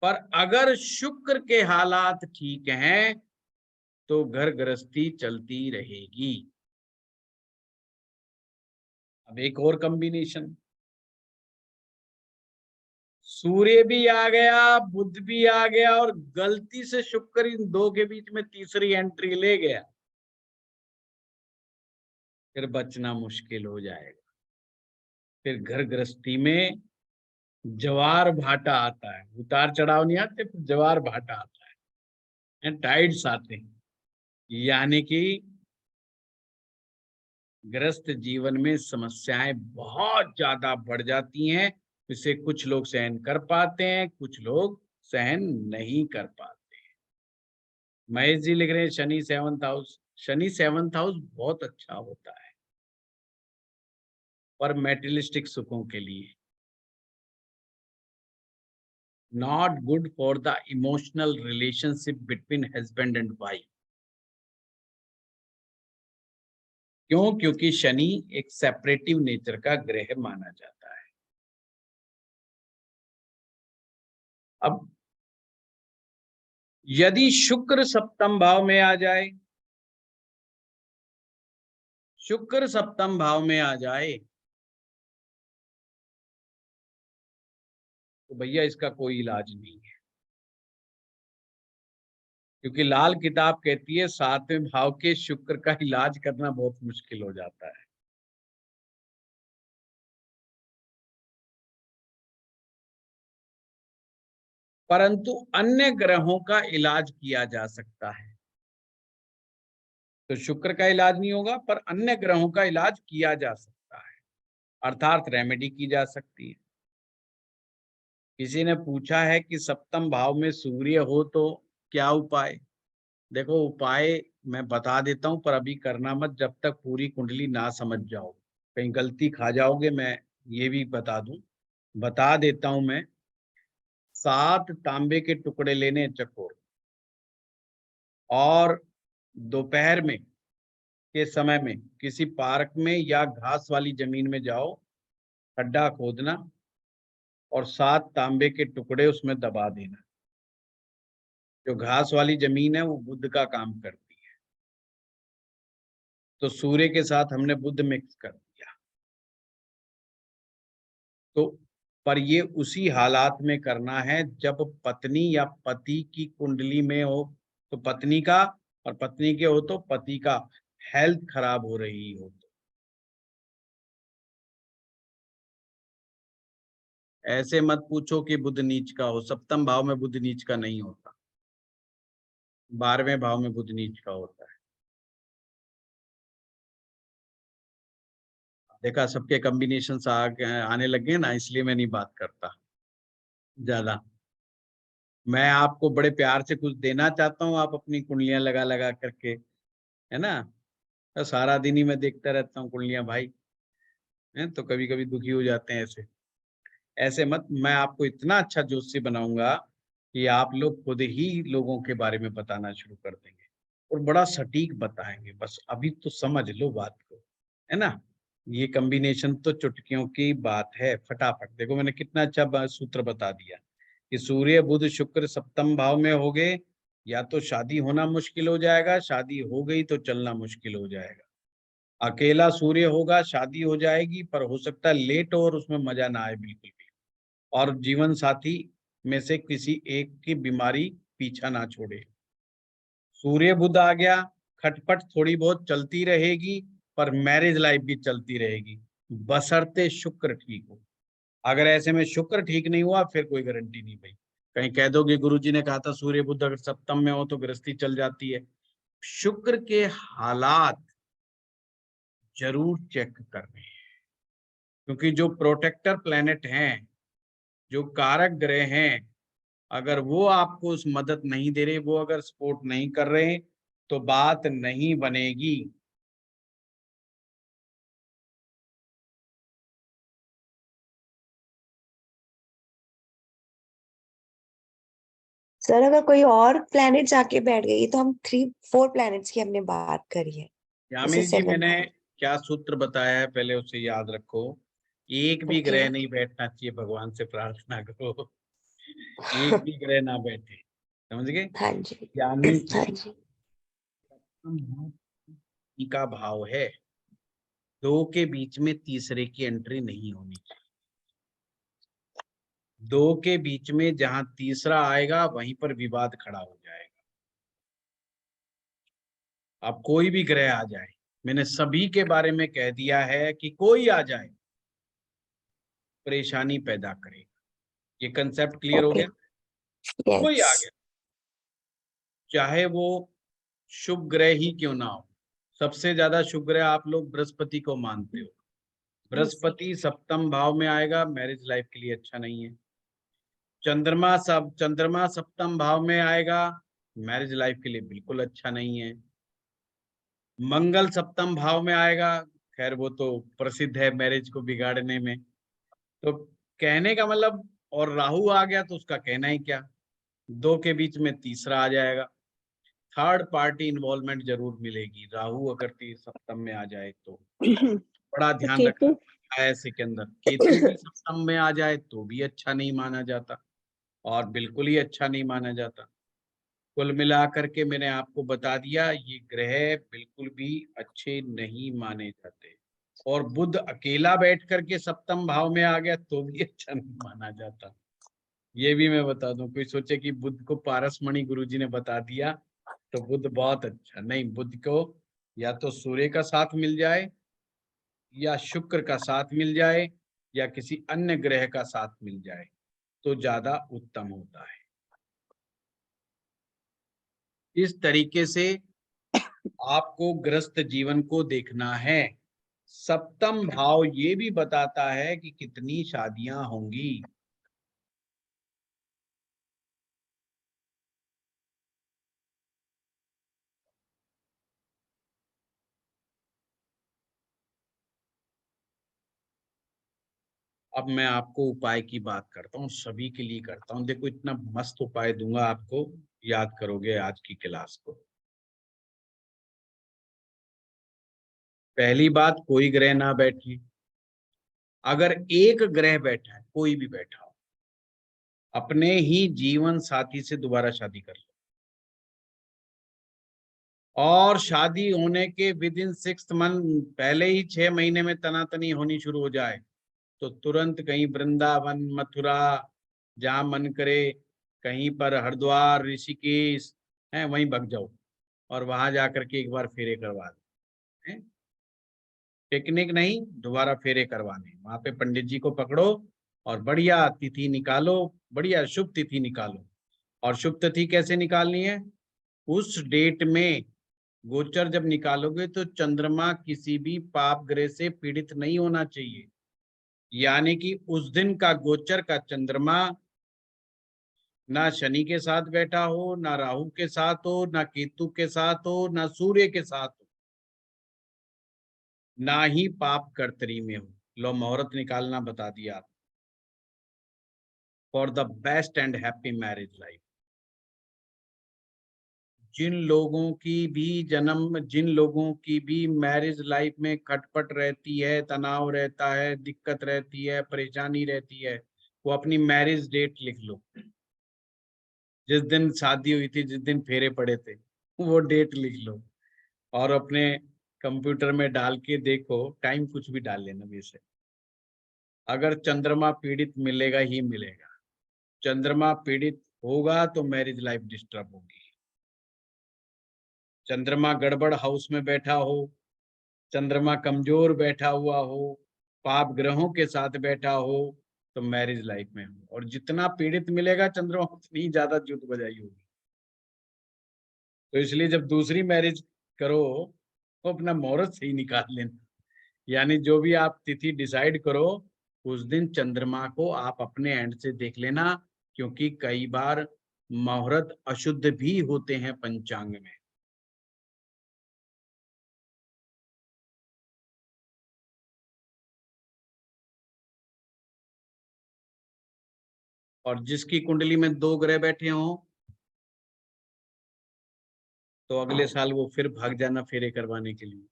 पर अगर शुक्र के हालात ठीक हैं तो घर गृहस्थी चलती रहेगी। अब एक और कॉम्बिनेशन, सूर्य भी आ गया, बुध भी आ गया, और गलती से शुक्र इन दो के बीच में तीसरी एंट्री ले गया, फिर बचना मुश्किल हो जाएगा। फिर घर गृहस्थी में ज्वार भाटा आता है, उतार चढ़ाव नहीं आते, फिर ज्वार भाटा आता है, टाइड्स आते हैं। यानी कि गृहस्थ जीवन में समस्याएं बहुत ज्यादा बढ़ जाती हैं। इसे कुछ लोग सहन कर पाते हैं, कुछ लोग सहन नहीं कर पाते। महेश जी लिख रहे हैं Shani 7th house. Shani 7th house बहुत अच्छा होता है पर मेटेरियलिस्टिक सुखों के लिए, not good for the emotional relationship between husband and wife. क्यों? क्योंकि शनि एक सेपरेटिव नेचर का ग्रह माना जाता है। अब यदि शुक्र सप्तम भाव में आ जाए, शुक्र सप्तम भाव में आ जाए तो भैया इसका कोई इलाज नहीं है, क्योंकि लाल किताब कहती है 7वें भाव के शुक्र का इलाज करना बहुत मुश्किल हो जाता है। परंतु अन्य ग्रहों का इलाज किया जा सकता है। तो शुक्र का इलाज नहीं होगा, पर अन्य ग्रहों का इलाज किया जा सकता है, अर्थात रेमेडी की जा सकती है। किसी ने पूछा है कि सप्तम भाव में सूर्य हो तो क्या उपाय? देखो, उपाय मैं बता देता हूं, पर अभी करना मत जब तक पूरी कुंडली ना समझ जाओ, कहीं गलती खा जाओगे। मैं ये भी बता देता हूं मैं। 7 तांबे के टुकड़े लेने चकोर, और दोपहर में के समय में किसी पार्क में या घास वाली जमीन में जाओ, खड्डा खोदना और 7 तांबे के टुकड़े उसमें दबा देना। जो घास वाली जमीन है वो बुध का काम करती है, तो सूर्य के साथ हमने बुध मिक्स कर दिया। तो पर ये उसी हालात में करना है जब पत्नी या पति की कुंडली में हो तो पत्नी का, और पत्नी के हो तो पति का हेल्थ खराब हो रही हो तो। ऐसे मत पूछो कि बुध नीच का हो, सप्तम भाव में बुध नीच का नहीं होता, 12वें भाव में बुध नीच का होता है। देखा, सबके कॉम्बिनेशन आने लग गए ना, इसलिए मैं नहीं बात करता ज्यादा। मैं आपको बड़े प्यार से कुछ देना चाहता हूँ, आप अपनी कुंडलियां लगा लगा करके, है ना, तो सारा दिन ही मैं देखता रहता हूँ कुंडलियां भाई, है तो कभी कभी दुखी हो जाते हैं। ऐसे ऐसे मत, मैं आपको इतना अच्छा ज्योतिषी बनाऊंगा कि आप लोग खुद ही लोगों के बारे में बताना शुरू कर देंगे और बड़ा सटीक बताएंगे। बस अभी तो समझ लो बात को, है ना। ये कॉम्बिनेशन तो चुटकियों की बात है, फटाफट देखो मैंने कितना अच्छा सूत्र बता दिया कि सूर्य बुध शुक्र सप्तम भाव में हो गए, या तो शादी होना मुश्किल हो जाएगा, शादी हो गई तो चलना मुश्किल हो जाएगा। अकेला सूर्य होगा, शादी हो जाएगी, पर हो सकता है लेट हो और उसमें मजा ना आए बिल्कुल भी, और जीवन साथी में से किसी एक की बीमारी पीछा ना छोड़े। सूर्य बुध आ गया, खटपट थोड़ी बहुत चलती रहेगी, पर मैरिज लाइफ भी चलती रहेगी, बशर्ते शुक्र ठीक हो। अगर ऐसे में शुक्र ठीक नहीं हुआ फिर कोई गारंटी नहीं भाई। कहीं कह दोगे गुरुजी ने कहा था सूर्य बुध अगर सप्तम में हो तो गृहस्थी चल जाती है। शुक्र के हालात जरूर चेक करने हैं, क्योंकि जो प्रोटेक्टर प्लेनेट हैं, जो कारक ग्रह हैं, अगर वो आपको उस मदद नहीं दे रहे, वो अगर सपोर्ट नहीं कर रहे, तो बात नहीं बनेगी। सर अगर कोई और प्लेनेट जाके बैठ गई तो हम 3-4 प्लैनेट्स की हमने बात करी है। यामिनी जी, मैंने क्या सूत्र बताया है पहले उसे याद रखो। एक भी ग्रह नहीं बैठना चाहिए, भगवान से प्रार्थना करो एक भी ग्रह ना बैठे, समझ गए। हाँ जी, यानी हाँ जी। का भाव है, 2 के बीच में तीसरे की एंट्री नहीं होनी चाहिए। 2 के बीच में जहां तीसरा आएगा वहीं पर विवाद खड़ा हो जाएगा। अब कोई भी ग्रह आ जाए, मैंने सभी के बारे में कह दिया है कि कोई आ जाए परेशानी पैदा करेगा। ये कंसेप्ट क्लियर हो गया। कोई आ गया, चाहे वो शुभ ग्रह ही क्यों ना हो। सबसे ज्यादा शुभ ग्रह आप लोग बृहस्पति को मानते हो। बृहस्पति सप्तम भाव में आएगा, मैरिज लाइफ के लिए अच्छा नहीं है। चंद्रमा सप्तम भाव में आएगा, मैरिज लाइफ के लिए बिल्कुल अच्छा नहीं है। मंगल सप्तम भाव में आएगा, खैर वो तो प्रसिद्ध है मैरिज को बिगाड़ने में, तो कहने का मतलब, और राहु आ गया तो उसका कहना ही क्या। 2 के बीच में तीसरा आ जाएगा, थर्ड पार्टी इन्वॉल्वमेंट जरूर मिलेगी। राहु अगर सप्तम में आ जाए तो बड़ा ध्यान रखना है। ऐसे के अंदर केतु भी सप्तम में आ जाए तो भी अच्छा नहीं माना जाता, और बिल्कुल ही अच्छा नहीं माना जाता। कुल मिलाकर के मैंने आपको बता दिया, ये ग्रह बिल्कुल भी अच्छे नहीं माने जाते। और बुध अकेला बैठ करके सप्तम भाव में आ गया तो भी अच्छा नहीं माना जाता। ये भी मैं बता दूं, कोई सोचे कि बुध को पारसमणि गुरुजी ने बता दिया तो बुध बहुत अच्छा नहीं। बुध को या तो सूर्य का साथ मिल जाए, या शुक्र का साथ मिल जाए, या किसी अन्य ग्रह का साथ मिल जाए तो ज्यादा उत्तम होता है। इस तरीके से आपको ग्रस्त जीवन को देखना है। सप्तम भाव ये भी बताता है कि कितनी शादियां होंगी। अब मैं आपको उपाय की बात करता हूँ, सभी के लिए करता हूँ। देखो इतना मस्त उपाय दूंगा आपको, याद करोगे आज की क्लास को। पहली बात, कोई ग्रह ना बैठे। अगर एक ग्रह बैठा है, कोई भी बैठा हो, अपने ही जीवन साथी से दोबारा शादी कर लो। और शादी होने के विद इन 6 मंथ, पहले ही 6 महीने में तनातनी होनी शुरू हो जाए तो तुरंत कहीं वृंदावन, मथुरा, जहां मन करे, कहीं पर हरिद्वार, ऋषिकेश है, वहीं भग जाओ और वहां जाकर के एक बार फेरे करवा दो। हैं? पिकनिक नहीं, दोबारा फेरे करवाने। वहां पे पंडित जी को पकड़ो और बढ़िया तिथि निकालो, बढ़िया शुभ तिथि निकालो। और शुभ तिथि कैसे निकालनी है? उस डेट में गोचर जब निकालोगे तो चंद्रमा किसी भी पाप ग्रह से पीड़ित नहीं होना चाहिए। यानी कि उस दिन का गोचर का चंद्रमा ना शनि के साथ बैठा हो, ना राहु के साथ हो, ना केतु के साथ हो, ना सूर्य के साथ हो, ना ही पाप कर्तरी में हो। लो मुहूर्त निकालना बता दिया आप, for the best and happy marriage life. जिन लोगों की भी मैरिज लाइफ में खटपट रहती है, तनाव रहता है, दिक्कत रहती है, परेशानी रहती है, वो अपनी मैरिज डेट लिख लो। जिस दिन शादी हुई थी, जिस दिन फेरे पड़े थे, वो डेट लिख लो और अपने कंप्यूटर में डाल के देखो। टाइम कुछ भी डाल लेना वैसे। अगर चंद्रमा पीड़ित मिलेगा ही मिलेगा। चंद्रमा पीड़ित होगा तो मैरिज लाइफ डिस्टर्ब होगी। चंद्रमा गड़बड़ हाउस में बैठा हो, चंद्रमा कमजोर बैठा हुआ हो, पाप ग्रहों के साथ बैठा हो, तो मैरिज लाइफ में हो। और जितना पीड़ित मिलेगा चंद्रमा, उतनी ज्यादा जुट बजाई होगी। तो इसलिए जब दूसरी मैरिज करो तो अपना मुहूर्त सही निकाल लेना। यानी जो भी आप तिथि डिसाइड करो, उस दिन चंद्रमा को आप अपने एंड से देख लेना, क्योंकि कई बार मुहूर्त अशुद्ध भी होते हैं पंचांग में। और जिसकी कुंडली में 2 ग्रह बैठे हों तो अगले साल वो फिर भाग जाना फेरे करवाने के लिए।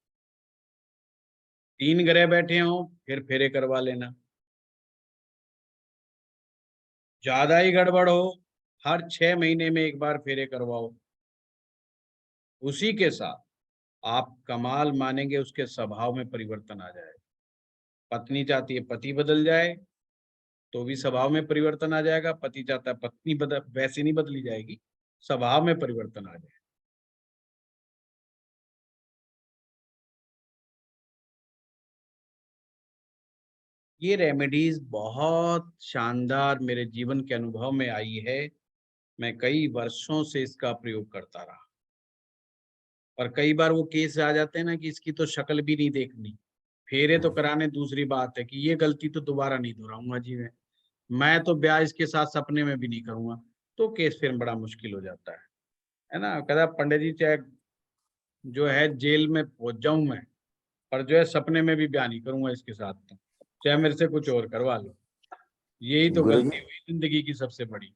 3 ग्रह बैठे हों फिर फेरे करवा लेना। ज्यादा ही गड़बड़ हो, हर 6 महीने में एक बार फेरे करवाओ। उसी के साथ आप कमाल मानेंगे, उसके स्वभाव में परिवर्तन आ जाए। पत्नी चाहती है पति बदल जाए तो भी स्वभाव में परिवर्तन आ जाएगा। पति चाहता है पत्नी वैसे नहीं बदली जाएगी, स्वभाव में परिवर्तन आ जाए। ये रेमेडीज बहुत शानदार मेरे जीवन के अनुभव में आई है। मैं कई वर्षों से इसका प्रयोग करता रहा। और कई बार वो केस आ जाते हैं ना कि इसकी तो शक्ल भी नहीं देखनी, फेरे तो कराने दूसरी बात है, कि ये गलती तो दोबारा नहीं दोहराऊंगा जी मैं तो ब्याह इसके साथ सपने में भी नहीं करूंगा। तो केस फिर बड़ा मुश्किल हो जाता है ना। कहता पंडित जी चाहे जो है जेल में पहुंच जाऊं मैं, पर जो है सपने में भी ब्याह नहीं करूंगा इसके साथ, तो चाहे मेरे से कुछ और करवा लो। यही तो गुरुजी गलती हुई जिंदगी की सबसे बड़ी।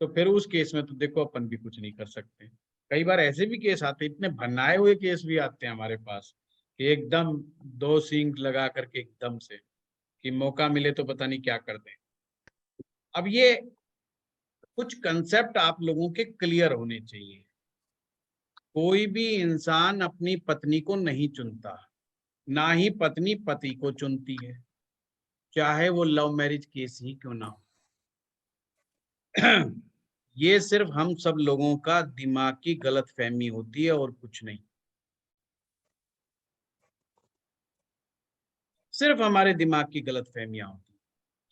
तो फिर उस केस में तो देखो अपन भी कुछ नहीं कर सकते। कई बार ऐसे भी केस आते, इतने बनाए हुए केस भी आते हैं हमारे पास कि एकदम 2 सींग लगा करके एकदम से, कि मौका मिले तो पता नहीं क्या कर दें। अब ये कुछ कंसेप्ट आप लोगों के क्लियर होने चाहिए। कोई भी इंसान अपनी पत्नी को नहीं चुनता, ना ही पत्नी पति को चुनती है, चाहे वो लव मैरिज केस ही क्यों ना हो। ये सिर्फ हम सब लोगों का दिमाग की गलतफहमी होती है और कुछ नहीं। सिर्फ हमारे दिमाग की गलतफहमियां होती हैं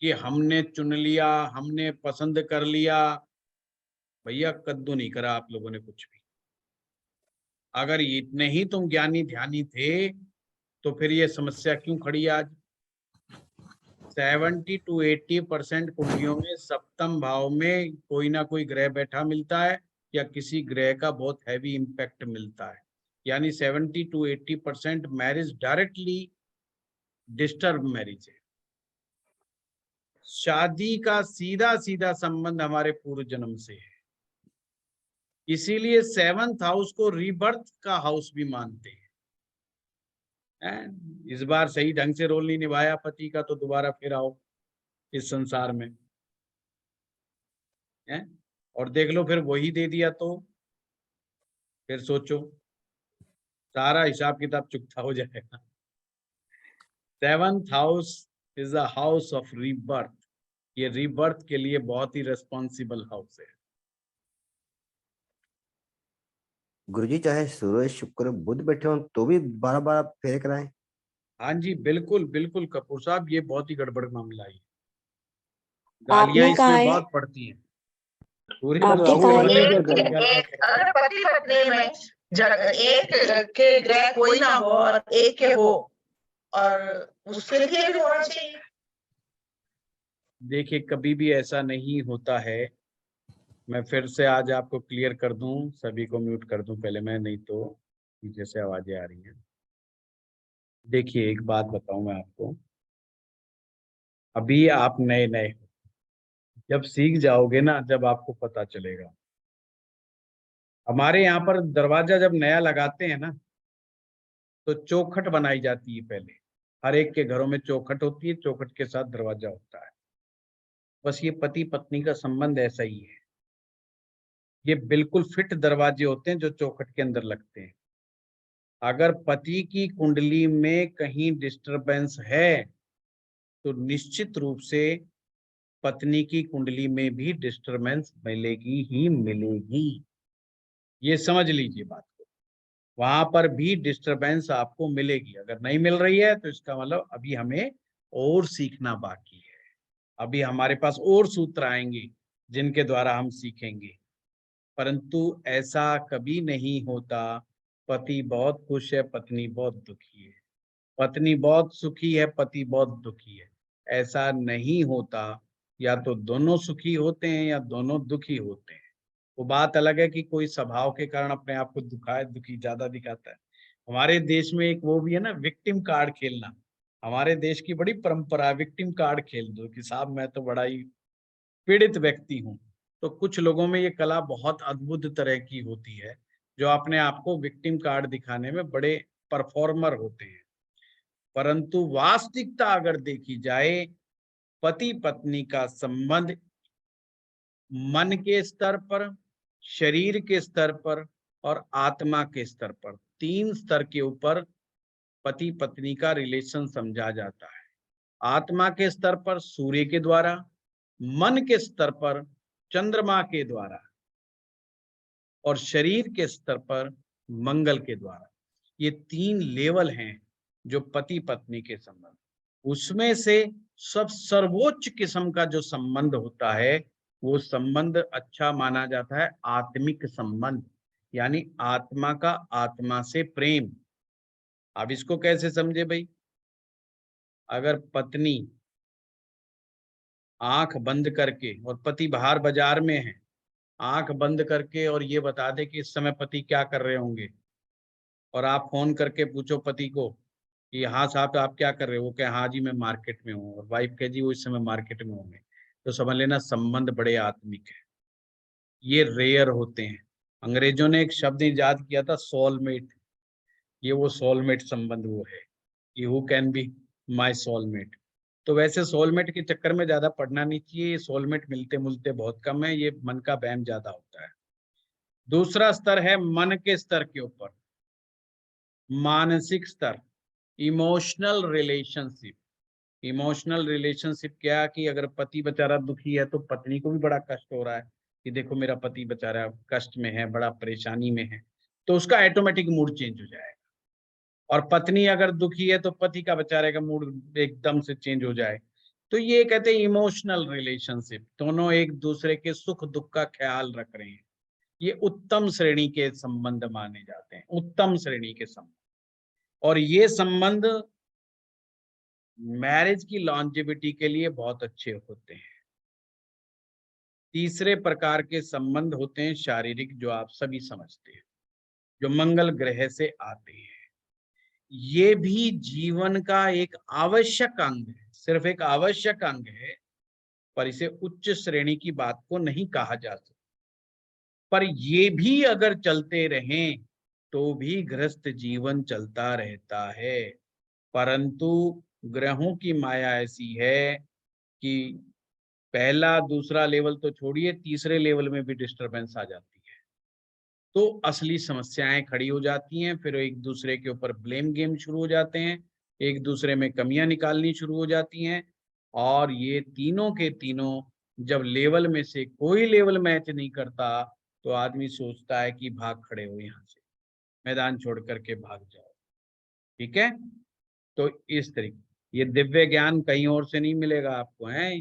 कि हमने चुन लिया, हमने पसंद कर लिया। भैया कद्दू नहीं करा आप लोगों ने कुछ भी। अगर इतने ही तुम ज्ञानी ध्यानी थे तो फिर ये समस्या क्यों खड़ी आज? 70 to 80% कुंडलियों में सप्तम भाव में कोई ना कोई ग्रह बैठा मिलता है या किसी ग्रह का बहुत हैवी इम्पैक्ट मिलता है। यानी 70 to 80% marriage directly disturb marriage है। शादी का सीधा सीधा संबंध हमारे पूर्व जन्म से है, इसीलिए 7th हाउस को रीबर्थ का हाउस भी मानते हैं। इस बार सही ढंग से रोल नहीं निभाया पति का तो दोबारा फिर आओ इस संसार में, और देख लो फिर वही दे दिया तो फिर सोचो, सारा हिसाब किताब चुकता हो जाएगा। 7th house is a house of rebirth. ये रीबर्थ के लिए बहुत ही रिस्पॉन्सिबल हाउस है। गुरुजी चाहे सूर्य शुक्र बुध बैठे हो तो भी 12-12 फेरे कराएं। हाँ जी, बिल्कुल बिल्कुल कपूर साहब, ये बहुत ही गड़बड़ मामला है। आपने गालियां कहा इसमें है, बहुत पड़ती हैं। पूरे आपने राहु कहा वाले है का जन्म। अगर पति पत्नी में एक के ग्रह कोई ना हो और एक के हो, और उसके लिए भी होना चाहिए। देखिए, कभी भी ऐसा नहीं होता है। मैं फिर से आज आपको क्लियर कर दूं, सभी को म्यूट कर दूं पहले मैं, नहीं तो पीछे से आवाजें आ रही हैं। देखिए, एक बात बताऊं मैं आपको, अभी आप नए नए हो, जब सीख जाओगे ना जब आपको पता चलेगा। हमारे यहाँ पर दरवाजा जब नया लगाते हैं ना तो चौखट बनाई जाती है पहले। हर एक के घरों में चौखट होती है, चौखट के साथ दरवाजा होता है। बस ये पति पत्नी का संबंध ऐसा ही है। ये बिल्कुल फिट दरवाजे होते हैं जो चौखट के अंदर लगते हैं। अगर पति की कुंडली में कहीं डिस्टरबेंस है तो निश्चित रूप से पत्नी की कुंडली में भी डिस्टरबेंस मिलेगी ही मिलेगी। ये समझ लीजिए बात को, वहां पर भी डिस्टरबेंस आपको मिलेगी। अगर नहीं मिल रही है तो इसका मतलब अभी हमें और सीखना बाकी है। अभी हमारे पास और सूत्र आएंगे जिनके द्वारा हम सीखेंगे। परंतु ऐसा कभी नहीं होता पति बहुत खुश है पत्नी बहुत दुखी है, पत्नी बहुत सुखी है पति बहुत दुखी है। ऐसा नहीं होता। या तो दोनों सुखी होते हैं या दोनों दुखी होते हैं। वो बात अलग है कि कोई स्वभाव के कारण अपने आप को दुखी ज्यादा दिखाता है। हमारे देश में एक वो भी है ना, विक्टिम कार्ड खेलना। हमारे देश की बड़ी परंपरा है, विक्टिम कार्ड खेल दो कि साहब मैं तो बड़ा ही पीड़ित व्यक्ति हूँ। तो कुछ लोगों में ये कला बहुत अद्भुत तरह की होती है, जो अपने आप को विक्टिम कार्ड दिखाने में बड़े परफॉर्मर होते हैं। परंतु वास्तविकता अगर देखी जाए, पति पत्नी का संबंध मन के स्तर पर, शरीर के स्तर पर और आत्मा के स्तर पर, 3 स्तर के ऊपर पति पत्नी का रिलेशन समझा जाता है। आत्मा के स्तर पर सूर्य के द्वारा, मन के स्तर पर चंद्रमा के द्वारा और शरीर के स्तर पर मंगल के द्वारा। ये 3 लेवल हैं जो पति पत्नी के संबंध। उसमें से सब सर्वोच्च किस्म का जो संबंध होता है वो संबंध अच्छा माना जाता है आत्मिक संबंध, यानी आत्मा का आत्मा से प्रेम। अब इसको कैसे समझे भाई? अगर पत्नी आंख बंद करके और पति बाहर बाजार में है, आंख बंद करके और ये बता दे कि इस समय पति क्या कर रहे होंगे, और आप फोन करके पूछो पति को कि हाँ साहब आप क्या कर रहे हो, वो कहे हाँ जी मैं मार्केट में हूँ, और वाइफ कहे जी वो इस समय मार्केट में होंगे, तो समझ लेना संबंध बड़े आत्मिक है। ये रेयर होते हैं। अंग्रेजों ने एक शब्द इजाद किया था, सोलमेट। ये वो सोलमेट संबंध वो है कि who can be my soulmate. तो वैसे सोलमेट के चक्कर में ज्यादा पड़ना नहीं चाहिए। सोलमेट मिलते मिलते बहुत कम है, ये मन का वहम ज्यादा होता है। दूसरा स्तर है मन के स्तर के ऊपर, मानसिक स्तर, इमोशनल रिलेशनशिप। इमोशनल रिलेशनशिप क्या कि अगर पति बेचारा दुखी है तो पत्नी को भी बड़ा कष्ट हो रहा है कि देखो मेरा पति बेचारा कष्ट में है, बड़ा परेशानी में है, तो उसका ऑटोमेटिक मूड चेंज हो जाएगा। और पत्नी अगर दुखी है तो पति का बेचारे का मूड एकदम से चेंज हो जाए। तो ये कहते हैं इमोशनल रिलेशनशिप, दोनों एक दूसरे के सुख दुख का ख्याल रख रहे हैं। ये उत्तम श्रेणी के संबंध माने जाते हैं, उत्तम श्रेणी के संबंध। और ये संबंध मैरिज की लॉन्जेविटी के लिए बहुत अच्छे होते हैं। तीसरे प्रकार के संबंध होते हैं शारीरिक, जो आप सभी समझते हैं, जो मंगल ग्रह से आते हैं। ये भी जीवन का एक आवश्यक अंग है, सिर्फ एक आवश्यक अंग है, पर इसे उच्च श्रेणी की बात को नहीं कहा जा सकता। पर ये भी अगर चलते रहें तो भी गृहस्थ जीवन चलता रहता है। परंतु ग्रहों की माया ऐसी है कि पहला दूसरा लेवल तो छोड़िए, तीसरे लेवल में भी डिस्टरबेंस आ जाती है, तो असली समस्याएं खड़ी हो जाती हैं। फिर एक दूसरे के ऊपर ब्लेम गेम शुरू हो जाते हैं, एक दूसरे में कमियां निकालनी शुरू हो जाती हैं। और ये तीनों के तीनों जब लेवल में से कोई लेवल मैच नहीं करता तो आदमी सोचता है कि भाग खड़े हो, यहाँ से मैदान छोड़ करके भाग जाओ। ठीक है, तो इस तरीके ये दिव्य ज्ञान कहीं और से नहीं मिलेगा आपको, है।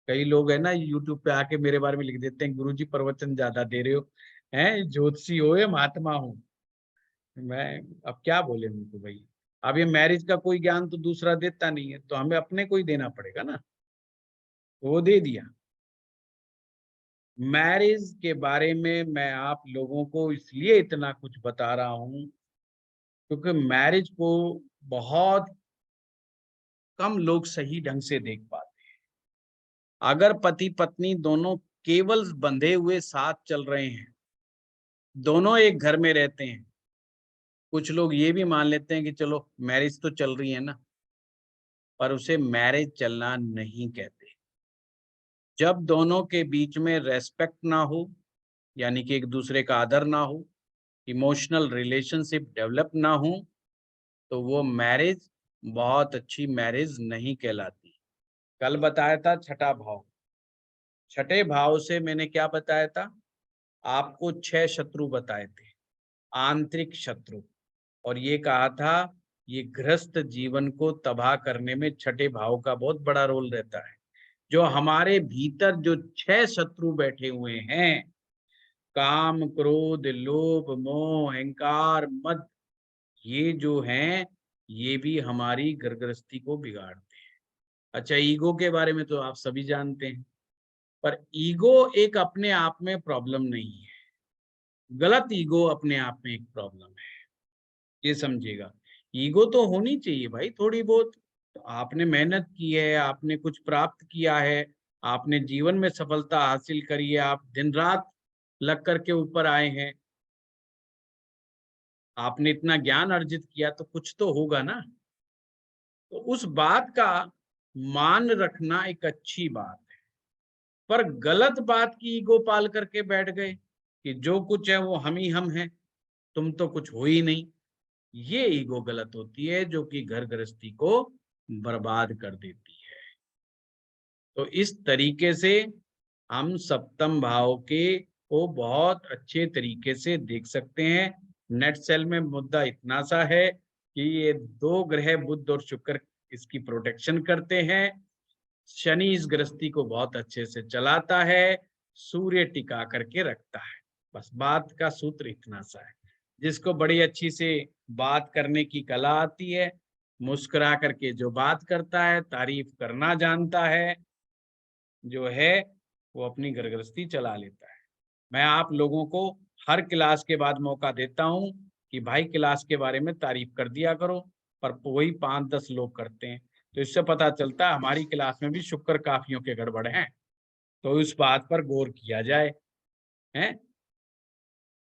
कई लोग है ना यूट्यूब पे आके मेरे बारे में लिख देते हैं, गुरुजी प्रवचन ज्यादा दे रहे हो, हैं ज्योतिषी हो या महात्मा हो। मैं अब क्या बोले उनको भाई। अब ये मैरिज का कोई ज्ञान तो दूसरा देता नहीं है, तो हमें अपने को ही देना पड़ेगा ना, वो दे दिया। मैरिज के बारे में मैं आप लोगों को इसलिए इतना कुछ बता रहा हूं क्योंकि मैरिज को बहुत कम लोग सही ढंग से देख पाते हैं। अगर पति पत्नी दोनों केवल बंधे हुए साथ चल रहे हैं, दोनों एक घर में रहते हैं, कुछ लोग ये भी मान लेते हैं कि चलो मैरिज तो चल रही है ना, पर उसे मैरिज चलना नहीं कहते। जब दोनों के बीच में रेस्पेक्ट ना हो, यानी कि एक दूसरे का आदर ना हो, इमोशनल रिलेशनशिप डेवलप ना हो, तो वो मैरिज बहुत अच्छी मैरिज नहीं कहलाती। कल बताया था छठा भाव, छठे भाव से मैंने क्या बताया था आपको? 6 शत्रु बताए थे, आंतरिक शत्रु। और ये कहा था ये गृहस्थ जीवन को तबाह करने में छठे भाव का बहुत बड़ा रोल रहता है। जो हमारे भीतर जो 6 शत्रु बैठे हुए हैं, काम, क्रोध, लोभ, मोह, अहंकार, मद, ये जो हैं ये भी हमारी गृहस्थी को बिगाड़ते हैं। अच्छा, ईगो के बारे में तो आप सभी जानते हैं, पर ईगो एक अपने आप में प्रॉब्लम नहीं है, गलत ईगो अपने आप में एक प्रॉब्लम है, ये समझिएगा। ईगो तो होनी चाहिए भाई थोड़ी बहुत, तो आपने मेहनत की है, आपने कुछ प्राप्त किया है, आपने जीवन में सफलता हासिल करी है, आप दिन रात लग करके ऊपर आए हैं, आपने इतना ज्ञान अर्जित किया, तो कुछ तो होगा ना। तो उस बात का मान रखना एक अच्छी बात है। पर गलत बात की ईगो पाल करके बैठ गए कि जो कुछ है वो हम ही हम हैं, तुम तो कुछ हो ही नहीं, ये ईगो गलत होती है, जो कि घर गृहस्थी को बर्बाद कर देती है। तो इस तरीके से हम सप्तम भाव के को बहुत अच्छे तरीके से देख सकते हैं। नेट सेल में मुद्दा इतना सा है कि ये 2 ग्रह बुध और शुक्र इसकी प्रोटेक्शन करते हैं। शनि इस गृहस्थी को बहुत अच्छे से चलाता है, सूर्य टिका करके रखता है। बस बात का सूत्र इतना सा है। जिसको बड़ी अच्छी से बात करने की कला आती है, मुस्कुरा करके जो बात करता है, तारीफ करना जानता है, जो है वो अपनी गृहस्थी चला लेता है। मैं आप लोगों को हर क्लास के बाद मौका देता हूं कि भाई क्लास के बारे में तारीफ कर दिया करो, पर वही 5-10 लोग करते हैं। तो इससे पता चलता है हमारी क्लास में भी शुक्र काफियों के गड़बड़ हैं, तो इस बात पर गौर किया जाए। हैं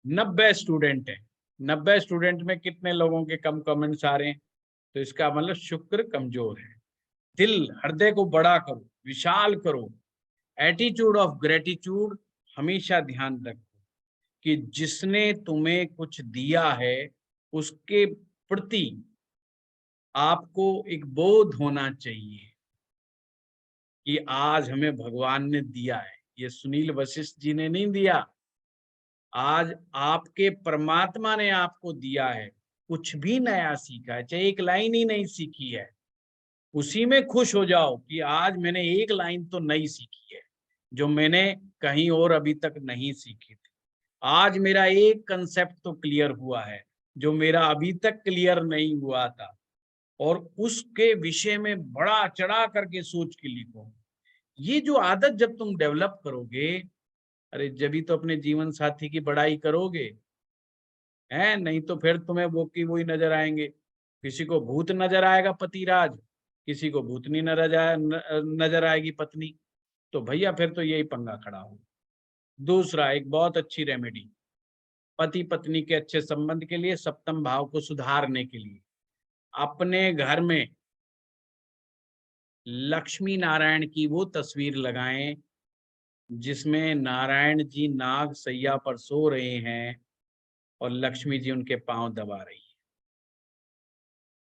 90 स्टूडेंट हैं, 90 स्टूडेंट में कितने लोगों के कम कमेंट्स आ रहे हैं? तो इसका मतलब शुक्र कमजोर है। दिल, हृदय को बड़ा करो, विशाल करो, एटीट्यूड ऑफ ग्रेटिट्यूड हमेशा ध्यान रखो कि जिसने तुम्हें कुछ दिया है उसके प्रति आपको एक बोध होना चाहिए कि आज हमें भगवान ने दिया है। ये सुनील वशिष्ठ जी ने नहीं दिया, आज आपके परमात्मा ने आपको दिया है। कुछ भी नया सीखा है, चाहे एक लाइन ही नहीं सीखी है, उसी में खुश हो जाओ कि आज मैंने एक लाइन तो नई सीखी है जो मैंने कहीं और अभी तक नहीं सीखी थी। आज मेरा एक कंसेप्ट तो क्लियर हुआ है जो मेरा अभी तक क्लियर नहीं हुआ था, और उसके विषय में बड़ा चढ़ा करके सोच के लिखो। ये जो आदत जब तुम डेवलप करोगे, अरे जभी तो अपने जीवन साथी की बड़ाई करोगे, है नहीं तो फिर तुम्हें वो की वही नजर आएंगे। किसी को भूत नजर आएगा पतिराज, किसी को भूतनी नजर आएगी पत्नी, तो भैया फिर तो यही पंगा खड़ा हो। दूसरा, एक बहुत अच्छी रेमेडी पति पत्नी के अच्छे संबंध के लिए, सप्तम भाव को सुधारने के लिए, अपने घर में लक्ष्मी नारायण की वो तस्वीर लगाएं जिसमें नारायण जी नाग सैया पर सो रहे हैं और लक्ष्मी जी उनके पांव दबा रही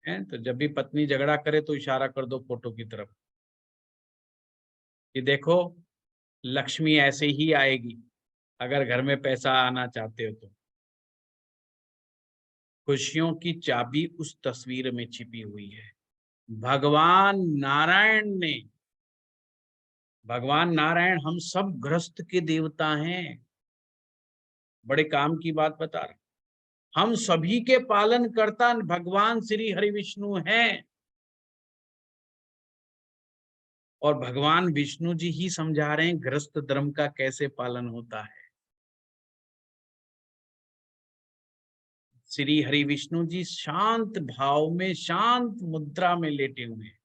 है। तो जब भी पत्नी झगड़ा करे तो इशारा कर दो फोटो की तरफ, कि देखो लक्ष्मी ऐसे ही आएगी अगर घर में पैसा आना चाहते हो तो। खुशियों की चाबी उस तस्वीर में छिपी हुई है। भगवान नारायण हम सब ग्रस्त के देवता हैं। बड़े काम की बात बता रहे, हम सभी के पालन करता भगवान श्री हरि विष्णु हैं, और भगवान विष्णु जी ही समझा रहे हैं ग्रस्त धर्म का कैसे पालन होता है। श्री हरि विष्णु जी शांत भाव में, शांत मुद्रा में लेटे हुए हैं,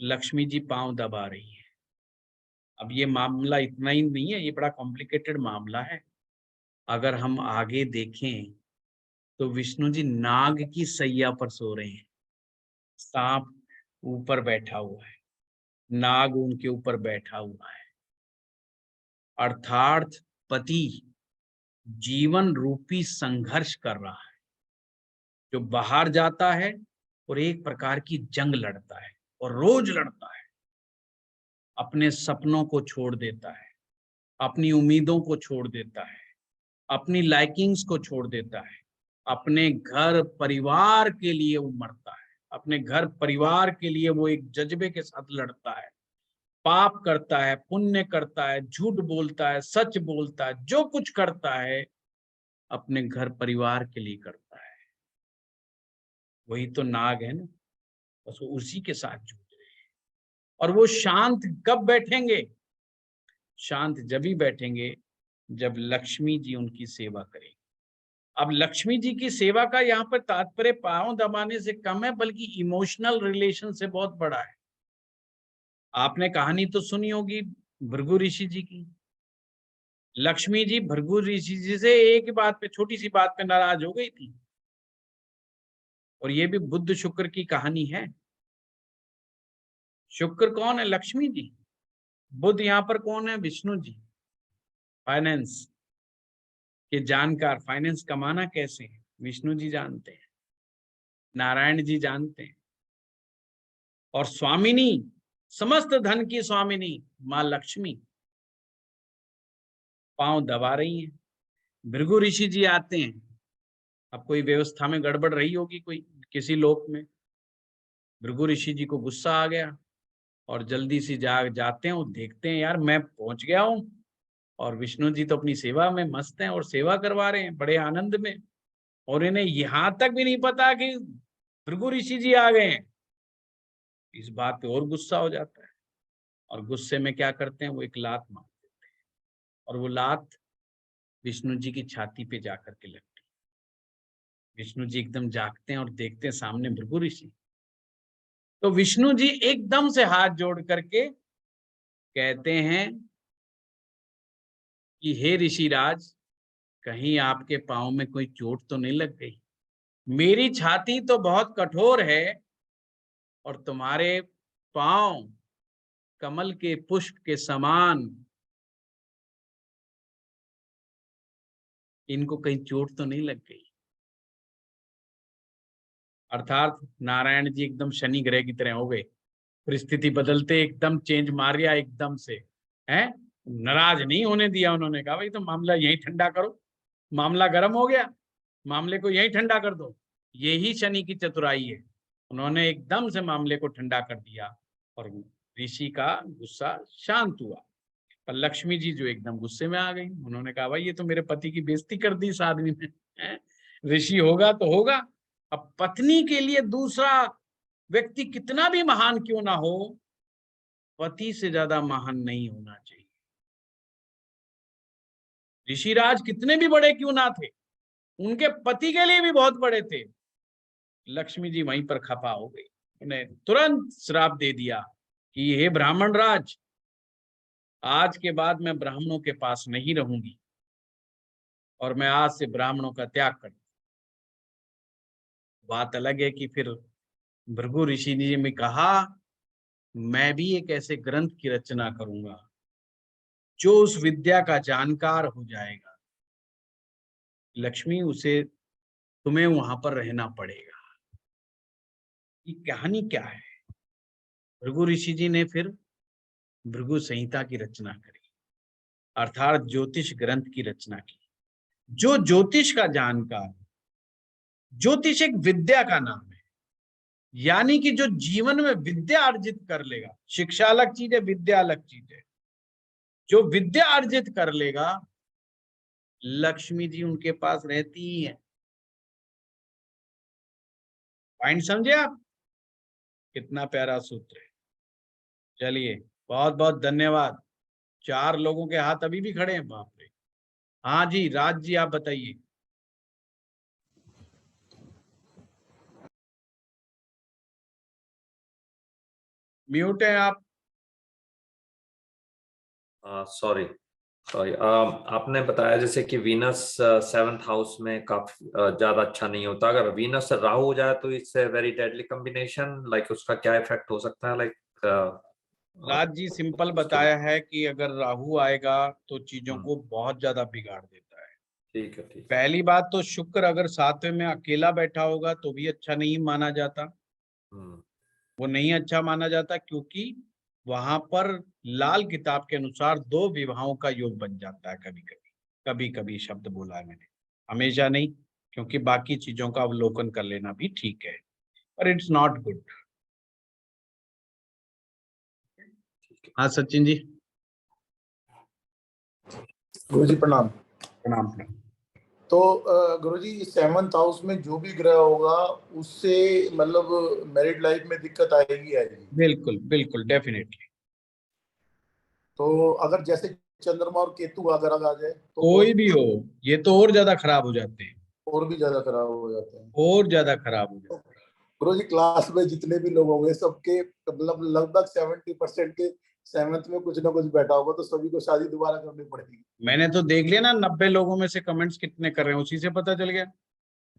लक्ष्मी जी पांव दबा रही है। अब ये मामला इतना ही नहीं है, ये बड़ा कॉम्प्लिकेटेड मामला है। अगर हम आगे देखें तो विष्णु जी नाग की सैया पर सो रहे हैं, सांप ऊपर बैठा हुआ है, नाग उनके ऊपर बैठा हुआ है, अर्थात पति जीवन रूपी संघर्ष कर रहा है, जो बाहर जाता है और एक प्रकार की जंग लड़ता है, और रोज लड़ता है, अपने सपनों को छोड़ देता है, अपनी उम्मीदों को छोड़ देता है, अपनी लाइकिंग्स को छोड़ देता है, अपने घर परिवार के लिए वो मरता है, अपने घर परिवार के लिए वो एक जज्बे के साथ लड़ता है, पाप करता है, पुण्य करता है, झूठ बोलता है, सच बोलता है, जो कुछ करता है अपने घर परिवार के लिए करता है। वही तो नाग है ना, बस वो उसी के साथ जूझ रहे हैं। और वो शांत कब बैठेंगे? शांत जब ही बैठेंगे जब लक्ष्मी जी उनकी सेवा करेंगे। अब लक्ष्मी जी की सेवा का यहाँ पर तात्पर्य पांव दबाने से कम है, बल्कि इमोशनल रिलेशन से बहुत बड़ा है। आपने कहानी तो सुनी होगी भृगु ऋषि जी की। लक्ष्मी जी भृगु ऋषि जी से एक बात पे, छोटी सी बात पे नाराज हो गई थी, और ये भी बुध शुक्र की कहानी है। शुक्र कौन है? लक्ष्मी जी। बुध यहाँ पर कौन है? विष्णु जी। फाइनेंस के जानकार, फाइनेंस कमाना कैसे है विष्णु जी जानते हैं, नारायण जी जानते हैं, और स्वामिनी, समस्त धन की स्वामिनी मां लक्ष्मी पांव दबा रही हैं। भृगु ऋषि जी आते हैं। अब कोई व्यवस्था में गड़बड़ रही होगी कोई किसी लोक में, भृगु ऋषि जी को गुस्सा आ गया और जल्दी से जाते हैं और देखते हैं यार मैं पहुंच गया हूं, और विष्णु जी तो अपनी सेवा में मस्त हैं और सेवा करवा रहे हैं बड़े आनंद में, और इन्हें यहां तक भी नहीं पता कि भृगु ऋषि जी आ गए हैं। इस बात पे और गुस्सा हो जाता है, और गुस्से में क्या करते हैं, वो एक लात मार देते हैं, और वो लात विष्णु जी की छाती पे जाकर के लगती है। विष्णु जी एकदम जागते हैं और देखते हैं सामने भृगु ऋषि। तो विष्णु जी एकदम से हाथ जोड़ करके कहते हैं कि हे ऋषिराज, कहीं आपके पांव में कोई चोट तो नहीं लग गई? मेरी छाती तो बहुत कठोर है और तुम्हारे पांव कमल के पुष्प के समान, इनको कहीं चोट तो नहीं लग गई? अर्थात नारायण जी एकदम शनि ग्रह की तरह हो गए, परिस्थिति बदलते एकदम चेंज मार दिया एकदम से, है नाराज नहीं होने दिया। उन्होंने कहा भाई तो मामला यही ठंडा करो, मामला गर्म हो गया, मामले को यही ठंडा कर दो। यही शनि की चतुराई है। उन्होंने एकदम से मामले को ठंडा कर दिया और ऋषि का गुस्सा शांत हुआ। पर लक्ष्मी जी जो एकदम गुस्से में आ गई, उन्होंने कहा भाई ये तो मेरे पति की बेइज्जती कर दी इस आदमी ने, हैं? ऋषि होगा तो होगा, अब पत्नी के लिए दूसरा व्यक्ति कितना भी महान क्यों ना हो, पति से ज्यादा महान नहीं होना चाहिए। ऋषिराज कितने भी बड़े क्यों ना थे, उनके पति के लिए भी बहुत बड़े थे। लक्ष्मी जी वहीं पर खफा हो गई, उन्हें तुरंत श्राप दे दिया कि हे ब्राह्मण राज, आज के बाद मैं ब्राह्मणों के पास नहीं रहूंगी और मैं आज से ब्राह्मणों का त्याग कर। बात अलग है कि फिर भृगु ऋषि जी ने कहा मैं भी एक ऐसे ग्रंथ की रचना करूंगा जो उस विद्या का जानकार हो जाएगा। लक्ष्मी, उसे तुम्हें वहां पर रहना पड़ेगा। ये कहानी क्या है? भृगु ऋषि जी ने फिर भृगु संहिता की रचना करी, अर्थात ज्योतिष ग्रंथ की रचना की। जो ज्योतिष का जानकार, ज्योतिष एक विद्या का नाम है, यानी कि जो जीवन में विद्या अर्जित कर लेगा, शिक्षा अलग चीज है, विद्या अलग चीज है, जो विद्या अर्जित कर लेगा, लक्ष्मी जी उनके पास रहती ही है। पॉइंट समझे आप? कितना प्यारा सूत्र है। चलिए, बहुत बहुत धन्यवाद। 4 लोगों के हाथ अभी भी खड़े हैं, बाप रे। हाँ जी, राज जी आप बताइए। म्यूट है आप। सॉरी आपने बताया जैसे कि वीनस 7th हाउस में काफी ज्यादा अच्छा नहीं होता। अगर वीनस राहु हो जाए तो इससे वेरी डेडली कॉम्बिनेशन, लाइक उसका क्या इफेक्ट हो सकता है? लाइक राज जी सिंपल बताया है कि अगर राहु आएगा तो चीजों को बहुत ज्यादा बिगाड़ देता है। ठीक है, ठीक है। पहली बात तो शुक्र अगर सातवें में अकेला बैठा होगा तो भी अच्छा नहीं माना जाता। वो नहीं अच्छा माना जाता क्योंकि वहां पर लाल किताब के अनुसार 2 विवाहों का योग बन जाता है। कभी कभी, कभी कभी शब्द बोला है मैंने, हमेशा नहीं, क्योंकि बाकी चीजों का अवलोकन कर लेना भी ठीक है, पर इट्स नॉट गुड। हाँ सचिन जी। गुरुजी प्रणाम। प्रणाम प्रणाम। तो गुरुजी 7th हाउस में जो भी ग्रह होगा उससे मतलब मैरिड लाइफ में दिक्कत आएगी आएगी? बिल्कुल बिल्कुल, डेफिनेटली। तो अगर जैसे चंद्रमा और केतु अगर आ जाए तो कोई भी हो, ये तो और ज्यादा खराब हो जाते हैं, और भी ज्यादा खराब हो जाते हैं, और ज्यादा खराब हो जाते हैं। गुरुजी क्लास में जितने भी लोग होंगे सबके मतलब लगभग 70% के 7th में कुछ ना कुछ बैठा होगा, तो सभी को शादी दोबारा करनी पड़ेगी। मैंने तो देख लिया ना, 90 लोगों में से कमेंट्स कितने कर रहे हैं, उसी से पता चल गया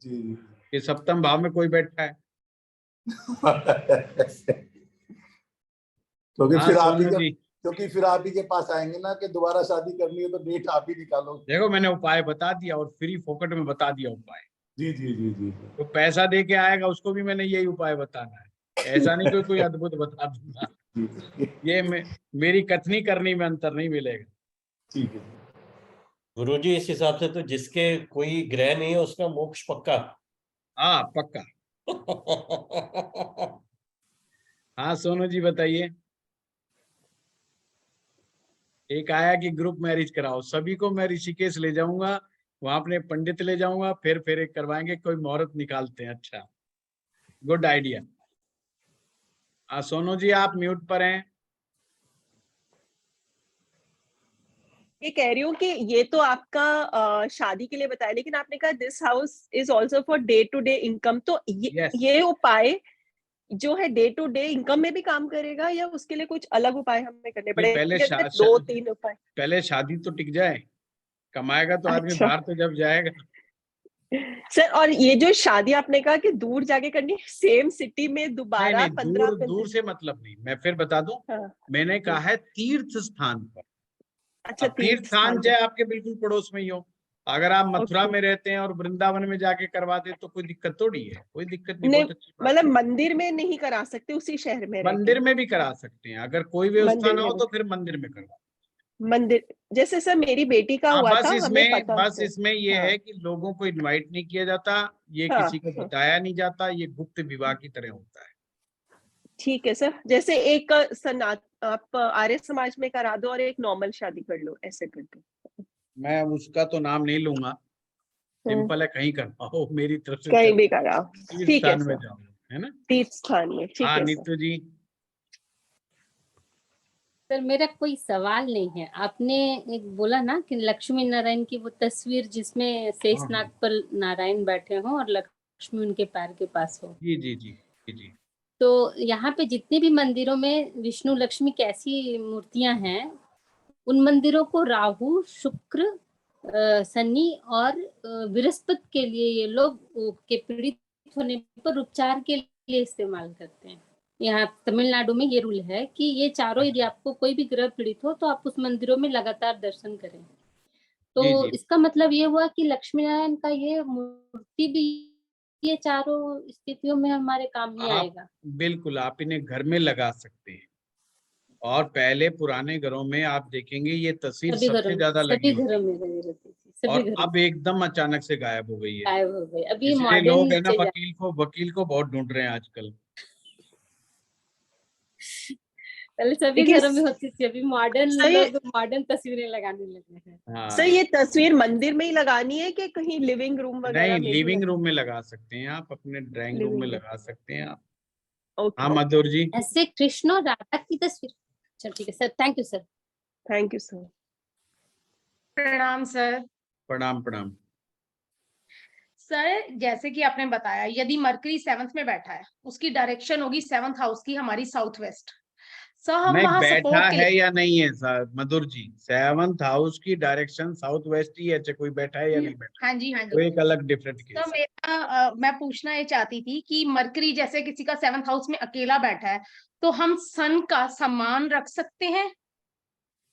जी कि 7th भाव में कोई बैठा है। क्योंकि फिर आप ही के पास आएंगे ना कि दोबारा शादी करनी है तो डेट आप ही निकालो। देखो मैंने उपाय बता दिया और फ्री फोकट में बता दिया उपाय। जी जी जी जी। तो पैसा दे के आएगा उसको भी मैंने यही उपाय बताना है, ऐसा नहीं कोई कोई अद्भुत बता दूंगा। ये मेरी कथनी करनी में अंतर नहीं मिलेगा। ठीक है गुरुजी, इस हिसाब से तो जिसके कोई ग्रह नहीं है उसका मोक्ष पक्का। हाँ पक्का। हाँ सोनू जी बताइए। एक आया कि ग्रुप मैरिज कराओ, सभी को मैं ऋषिकेश ले जाऊंगा, वहां अपने पंडित ले जाऊंगा, फिर एक करवाएंगे, कोई मुहूर्त निकालते हैं। अच्छा, गुड आइडिया। सोनू जी आप म्यूट पर हैं। ये कह रही हूँ कि ये तो आपका शादी के लिए बताया, लेकिन आपने कहा this house is also for day to day income, तो ये उपाय जो है डे टू डे इनकम में भी काम करेगा या उसके लिए कुछ अलग उपाय हमें करने पड़ेंगे? 2-3 उपाय। पहले शादी तो टिक जाए, कमाएगा तो आदमी बाहर तो जब जाएगा। सर, और ये जो शादी आपने कहा कि दूर जाके करनी, सेम सिटी में दोबारा 15 दूर से मतलब नहीं, मैं फिर बता दूं। हाँ। मैंने कहा है तीर्थ स्थान पर। अच्छा, तीर्थ स्थान चाहे आपके बिल्कुल पड़ोस में ही हो, अगर आप मथुरा में रहते हैं और वृंदावन में जाके करवाते तो कोई दिक्कत थोड़ी है, कोई दिक्कत नहीं। बहुत अच्छी बात। मतलब मंदिर में नहीं करा सकते, उसी शहर में मंदिर में भी करा सकते हैं, अगर कोई व्यवस्था ना हो तो फिर मंदिर में करवा। मंदिर जैसे सर मेरी बेटी का हुआ था, बस इसमें ये है कि लोगों को इनवाइट नहीं किया जाता, ये किसी को बताया नहीं जाता, ये गुप्त विवाह की तरह होता है। ठीक है सर। जैसे एक आप आर्य समाज में करा दो और एक नॉर्मल शादी कर लो, ऐसे करके। मैं उसका तो नाम नहीं लूंगा, सिंपल है, कहीं करवाओ, मेरी तरफ से कहीं भी कराओ, तीर्थ ठीक है स्थान में सर, जाओ, है ना। तीर्थ स्थान में, ठीक हाँ है सर। नीतू जी। सर मेरा कोई सवाल नहीं है, आपने एक बोला ना कि लक्ष्मी नारायण की वो तस्वीर जिसमें शेषनाग पर नारायण बैठे हों और लक्ष्मी उनके पैर के पास हो, जी जी जी जी जी। तो यहाँ पे जितने भी मंदिरों में विष्णु लक्ष्मी कैसी मूर्तियां हैं, उन मंदिरों को राहु, शुक्र, शनि और बृहस्पति के लिए ये लोग के पीड़ित होने पर उपचार के लिए इस्तेमाल करते हैं। यहाँ तमिलनाडु में ये रूल है कि ये चारों, यदि आपको कोई भी ग्रह पीड़ित हो तो आप उस मंदिरों में लगातार दर्शन करें। तो जी, जी। इसका मतलब ये हुआ कि लक्ष्मी नारायण का ये मूर्ति भी ये चारों स्थितियों में हमारे काम ही आप आएगा। बिल्कुल आप इन्हें घर में लगा सकते हैं, और पहले पुराने घरों में आप देखेंगे ये तस्वीर सभी सबसे ज्यादा लगी सभी होती घरों है, में लगी रहती थी, सभी और घरों अब एकदम अचानक से गायब हो गई है। गायब हो गई। अभी इसलिए मॉडर्न लोग है ना नीचे जा, वकील को बहुत ढूंढ रहे हैं आजकल। पहले सभी देखिए घरों में होती थी, अभी मॉडर्न सर, लोग मॉडर्न तस्वीरें लगाने लगे हैं। हाँ सर ये तस्वीर मंदिर में ही लगानी है कि कहीं लिविंग रूम वगैरह नहीं, में भी लिविंग रूम में लगा सकते हैं आप, अपने ड्राइंग रूम में लिविंग लगा सकते हैं आप। ओके, हाँ मधुर जी। ऐसे कृष्ण और राधा की तस्वीर। चल ठीक है sir, thank you sir. Thank you sir. प्रणाम सर। प्रणाम प्रणाम। सर जैसे कि आपने बताया, यदि मरकरी 7th में बैठा है, उसकी डायरेक्शन होगी 7th हाउस की, हमारी साउथ वेस्ट। सर हम नहीं, वहां बैठा सपोर्ट के है लिए, या नहीं है सर मधुर जी, 7th हाउस की डायरेक्शन साउथ वेस्ट ही है, चाहे कोई बैठा है या नहीं बैठा, हाँ जी वो एक अलग डिफरेंट तो केस है। मेरा मैं पूछना ये चाहती थी कि मरकरी जैसे किसी का 7th हाउस में अकेला बैठा है, तो हम सन का सम्मान रख सकते हैं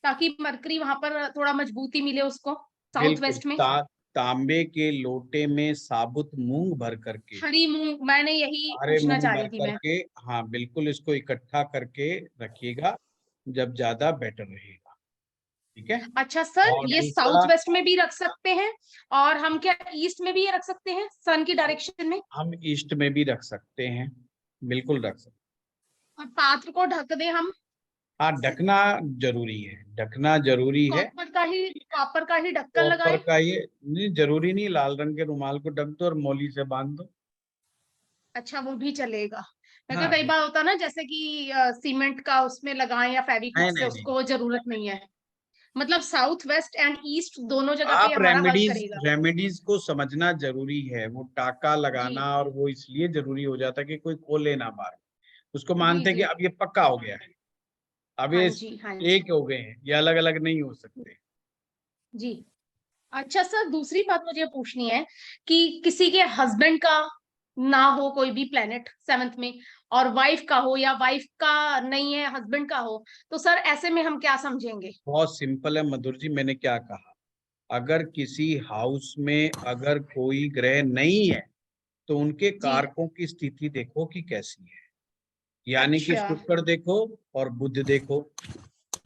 ताकि मरकरी वहां पर थोड़ा मजबूती मिले उसको साउथ बिल्कुल, वेस्ट में। तांबे के लोटे में साबुत मूंग भर करके, हरी मूंग, मैंने यही सारे पूछना मूंग चाह भर रही थी मैं। करके, हाँ बिल्कुल इसको इकट्ठा करके रखिएगा, जब ज्यादा बेटर रहेगा, ठीक है। अच्छा सर, और ये दूसरा, साउथ वेस्ट में भी रख सकते हैं और हम क्या ईस्ट में भी ये रख सकते हैं सन की डायरेक्शन में? हम ईस्ट में भी रख सकते हैं, बिल्कुल रख सकते हैं। और पात्र को ढक दें हम? हाँ ढकना जरूरी है, ढकना जरूरी है। कॉपर का ही ढक्कन ऊपर लगाएं? का ये नहीं जरूरी नहीं, लाल रंग के रुमाल को ढक दो और मौली से बांध दो। अच्छा वो भी चलेगा। मैं हाँ कई बार होता ना जैसे कि सीमेंट का उसमें लगाएं या फेविक्विक नहीं से, नहीं नहीं, उसको जरूरत नहीं है। मतलब साउथ वेस्ट एंड ईस्ट दोनों जगह पे आप हमारा वर्क करेगा। रेमेडीज को समझना जरूरी है। वो टाका जी लगाना और वो इसलिए जरूरी हो जाता है कि कोई खोले ना बाहर, उसको जी मानते हैं कि जी। अब ये पक्का हो गया है, अब हाँ ये जी हाँ जी एक हो गए हैं, ये अलग अलग नहीं हो सकते। जी। अच्छा सर, दूसरी बात मुझे पूछनी है कि किसी के हस्बैंड का ना हो कोई भी प्लेनेट 7th में, और वाइफ का हो, या वाइफ का नहीं है हस्बैंड का हो, तो सर ऐसे में हम क्या समझेंगे? बहुत सिंपल है मधुर जी, मैंने क्या कहा, अगर किसी हाउस में अगर कोई ग्रह नहीं है तो उनके जी कारकों की स्थिति देखो कि कैसी है, यानी कि अच्छा शुक्र देखो और बुध देखो।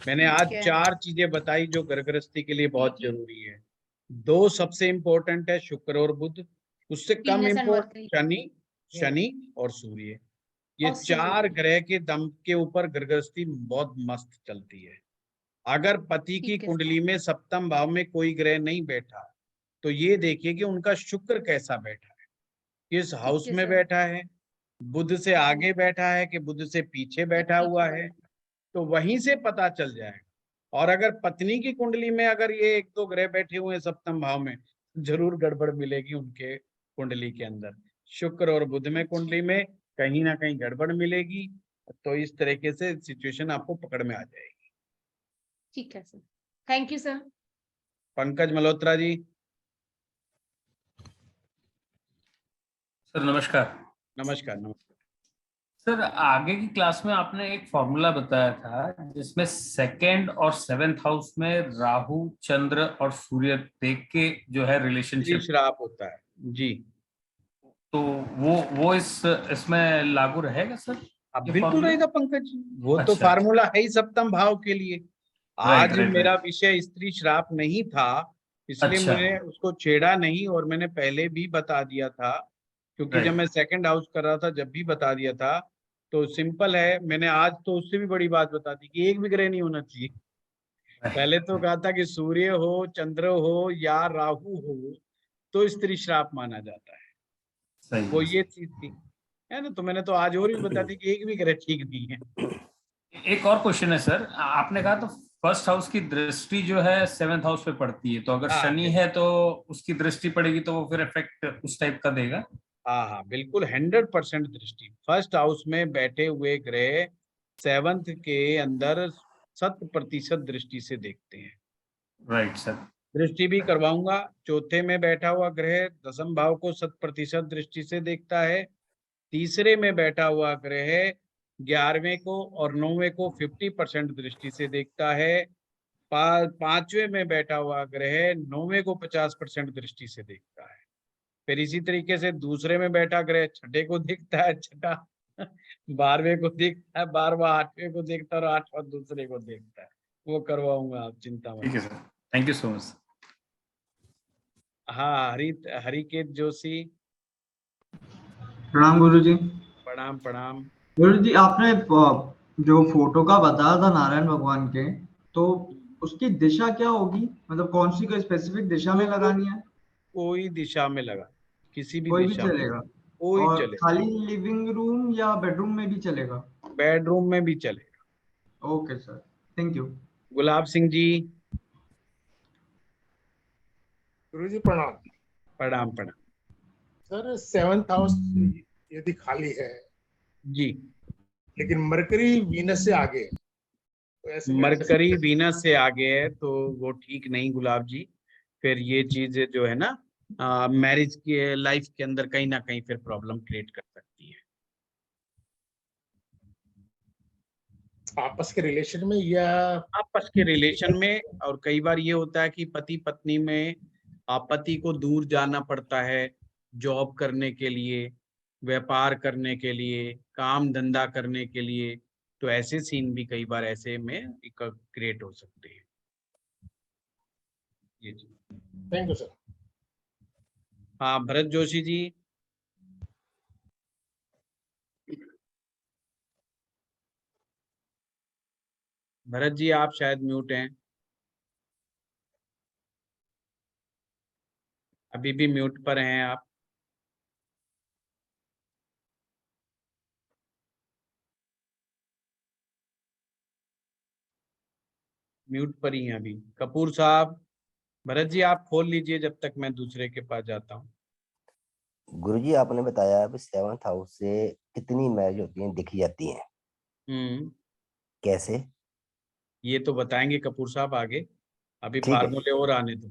मैंने आज ठीक है 4 चीजें बताई जो घर गृहस्थी के लिए जी बहुत जी। जरूरी है। 2 सबसे इंपॉर्टेंट है, शुक्र और बुध, उससे कम वीनस एंड इम्पोर्टेंट मरकरी शनि और सूर्य। ये और 4 सूर्य। ग्रह के दम के ऊपर घर गृहस्थी बहुत मस्त चलती है। अगर पति की ठीक है कुंडली में सप्तम भाव में कोई ग्रह नहीं बैठा तो ये देखिए कि उनका शुक्र कैसा बैठा है, किस ठीक हाउस है में सर। बैठा है, बुध से जी आगे बैठा है कि बुध से पीछे ये बैठा हुआ पीछे है, बैठा। तो वहीं से पता चल जाएगा। और अगर पत्नी की कुंडली में अगर ये 1-2 ग्रह बैठे हुए हैं सप्तम भाव में, जरूर गड़बड़ मिलेगी उनके कुंडली के अंदर। शुक्र और बुध में अच्छा कुंडली में कहीं ना कहीं गड़बड़ मिलेगी, तो इस तरीके से सिचुएशन आपको पकड़ में आ जाएगी। ठीक है sir, thank you sir. Pankaj Malhotra ji. Sir नमस्कार। नमस्कार नमस्कार। सर आगे की क्लास में आपने एक फॉर्मूला बताया था जिसमें 2nd और 7th हाउस में राहु, चंद्र और सूर्य देख के जो है रिलेशनशिप श्राप होता है जी, तो वो इसमें लागू रहेगा सर? अब ये बिल्कुल फॉर्मूला? रहेगा पंकज जी, वो तो अच्छा फार्मूला है ही सप्तम भाव के लिए। राइट आज राइट मेरा राइट। विषय स्त्री श्राप नहीं था, इसलिए अच्छा मैंने उसको छेड़ा नहीं, और मैंने पहले भी बता दिया था, क्योंकि जब राइट मैं 2nd हाउस कर रहा था जब भी बता दिया था तो सिंपल है, मैंने आज तो उससे भी बड़ी बात बता दी कि एक भी ग्रह नहीं होना चाहिए। पहले तो कहा था कि सूर्य हो, चंद्र हो या राहु हो तो स्त्री श्राप माना जाता है, सही वो है। ये चीज थी, है ना। तो मैंने तो आज और भी बता दी कि एक भी ग्रह ठीक नहीं है। एक और क्वेश्चन है सर, आपने कहा तो फर्स्ट हाउस की दृष्टि जो है 7th हाउस पे पड़ती है, तो अगर हाँ, शनि है तो उसकी दृष्टि पड़ेगी तो वो फिर इफेक्ट उस टाइप का देगा। हाँ हाँ बिल्कुल 100% दृष्टि। फर्स्ट हाउस में बैठे हुए ग्रह 7th के अंदर 100% दृष्टि से देखते हैं। Right sir. दृष्टि भी करवाऊंगा। चौथे में बैठा हुआ ग्रह 10वें भाव को 100% दृष्टि से देखता है। तीसरे में बैठा हुआ ग्रह 11वें को और 9वें को 50% दृष्टि से देखता है। पांचवें में बैठा हुआ ग्रह 9वें को 50% दृष्टि से देखता है। फिर इसी तरीके से दूसरे में बैठा ग्रह छठे को देखता है, छठा 12वें को देखता है, 12वां 8वें को देखता है और 8वां दूसरे को देखता है। वो करवाऊंगा, आप चिंता मत। ठीक है sir, thank you so much. हाँ, हरिकेत जोशी। प्रणाम गुरुजी। प्रणाम प्रणाम। गुरुजी, आपने जो फोटो का बताया था नारायण भगवान के, तो उसकी दिशा क्या होगी, मतलब कौन सी कोई स्पेसिफिक दिशा में लगानी है? कोई दिशा में लगा, किसी भी कोई भी दिशा में, चलेगा? कोई और चले। खाली लिविंग रूम या बेडरूम में भी चलेगा? बेडरूम में भी चलेगा। Okay sir, thank you. Gulab Singh ji. Guruji प्रणाम। प्रणाम प्रणाम। सर 7th हाउस यदि खाली है जी, लेकिन मरकरी वीनस से आगे है, तो ऐसे में मरकरी वीनस से आगे है तो वो ठीक नहीं गुलाब जी। फिर ये चीज जो है ना, मैरिज के लाइफ के अंदर कहीं ना कहीं फिर प्रॉब्लम क्रिएट कर सकती है। आपस के रिलेशन में या आपस के रिलेशन में, और कई बार ये होता है कि पति पत्नी में पति को दूर जाना पड़ता है जॉब करने के लिए, व्यापार करने के लिए, काम धंधा करने के लिए, तो ऐसे सीन भी कई बार ऐसे में क्रिएट हो सकते हैं। ये जी, थैंक यू सर। हाँ, भरत जोशी जी। भरत जी आप शायद म्यूट हैं, अभी भी म्यूट पर हैं आप। म्यूट पर ही हैं अभी। कपूर साहब, भरत जी आप खोल लीजिए जब तक मैं दूसरे के पास जाता हूँ। गुरुजी आपने बताया अभी 7th हाउस से कितनी मैरिज होती हैं, दिखी जाती हैं, कैसे? ये तो बताएंगे कपूर साहब आगे, अभी ठीक है जी, फार्मूले और आने दो।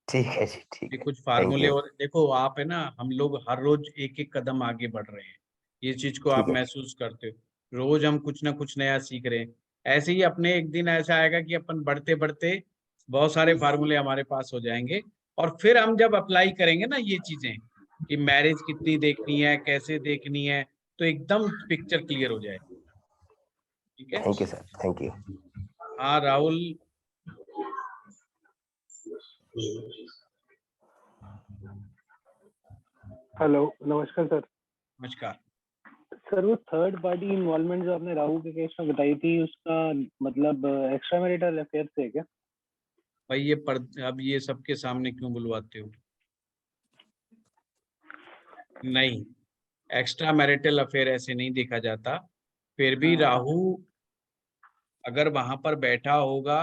ठीक है जी, ठीक ये है, कुछ थैंक फार्मूले यू। और देखो, आप है ना, हम लोग हर रोज एक एक कदम आगे बढ़ रहे हैं, ये चीज को ठीक आप है, महसूस करते हो। रोज हम कुछ ना कुछ नया सीख रहे हैं। ऐसे ही अपने एक दिन ऐसा आएगा कि अपन बढ़ते बढ़ते बहुत सारे फार्मूले हमारे पास हो जाएंगे, और फिर हम जब अप्लाई करेंगे ना ये चीजें कि मैरिज कितनी देखनी है, कैसे देखनी है, तो एकदम पिक्चर क्लियर हो जाएगी। ठीक है, thank you sir, thank you. हाँ राहुल। हेलो, नमस्कार सर। नमस्कार सर, वो थर्ड पार्टी इन्वॉल्वमेंट जो आपने राहु के केस में बताई थी, उसका मतलब एक्स्ट्रा मैरिटल अफेयर से है क्या? भाई ये अब ये सबके सामने क्यों बुलवाते हो? नहीं, एक्स्ट्रा मैरिटल अफेयर ऐसे नहीं देखा जाता। फिर भी राहु अगर वहां पर बैठा होगा,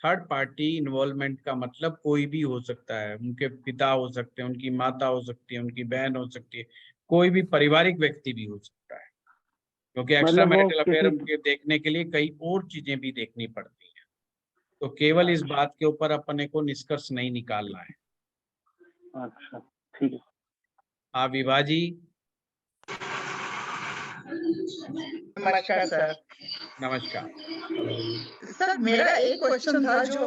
थर्ड पार्टी इन्वॉल्वमेंट का मतलब कोई भी हो सकता है। उनके पिता हो सकते हैं, उनकी माता हो सकती है, उनकी बहन हो सकती है, कोई भी पारिवारिक व्यक्ति भी हो सकता है, क्योंकि एक्स्ट्रा मतलब वो मैरिटल अफेयर किसी देखने के लिए कई और चीजें भी देखनी पड़ती है। तो केवल इस बात के ऊपर अपने को निष्कर्ष नहीं निकालना है। अच्छा, ठीक है। हाँ विभा जी। नमस्कार सर। नमस्कार सर, मेरा एक क्वेश्चन था जो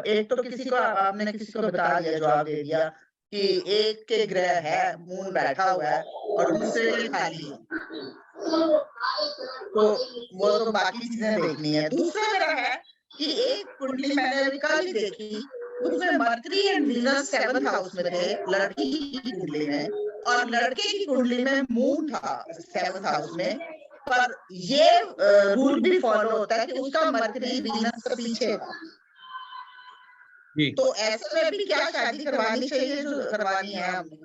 एक तो किसी को आपने किसी को बता दिया, जवाब दे दिया कि एक के ग्रह है, मून बैठा हुआ है और दूसरे के खाली है, तो वो तो बाकी चीजें देखनी है। दूसरा मेरा है कि एक कुंडली मैंने अभी कल ही देखी, उसमें mercury and Venus 7th house में थे लड़की की कुंडली में, और लड़के की कुंडली में मून था 7th हाउस में पर ये रूल भी फॉलो होता है कि उसका मरकरी वीनस के पीछे है। तो ऐसे में भी क्या शादी करवानी चाहिए जो करवानी है हमने?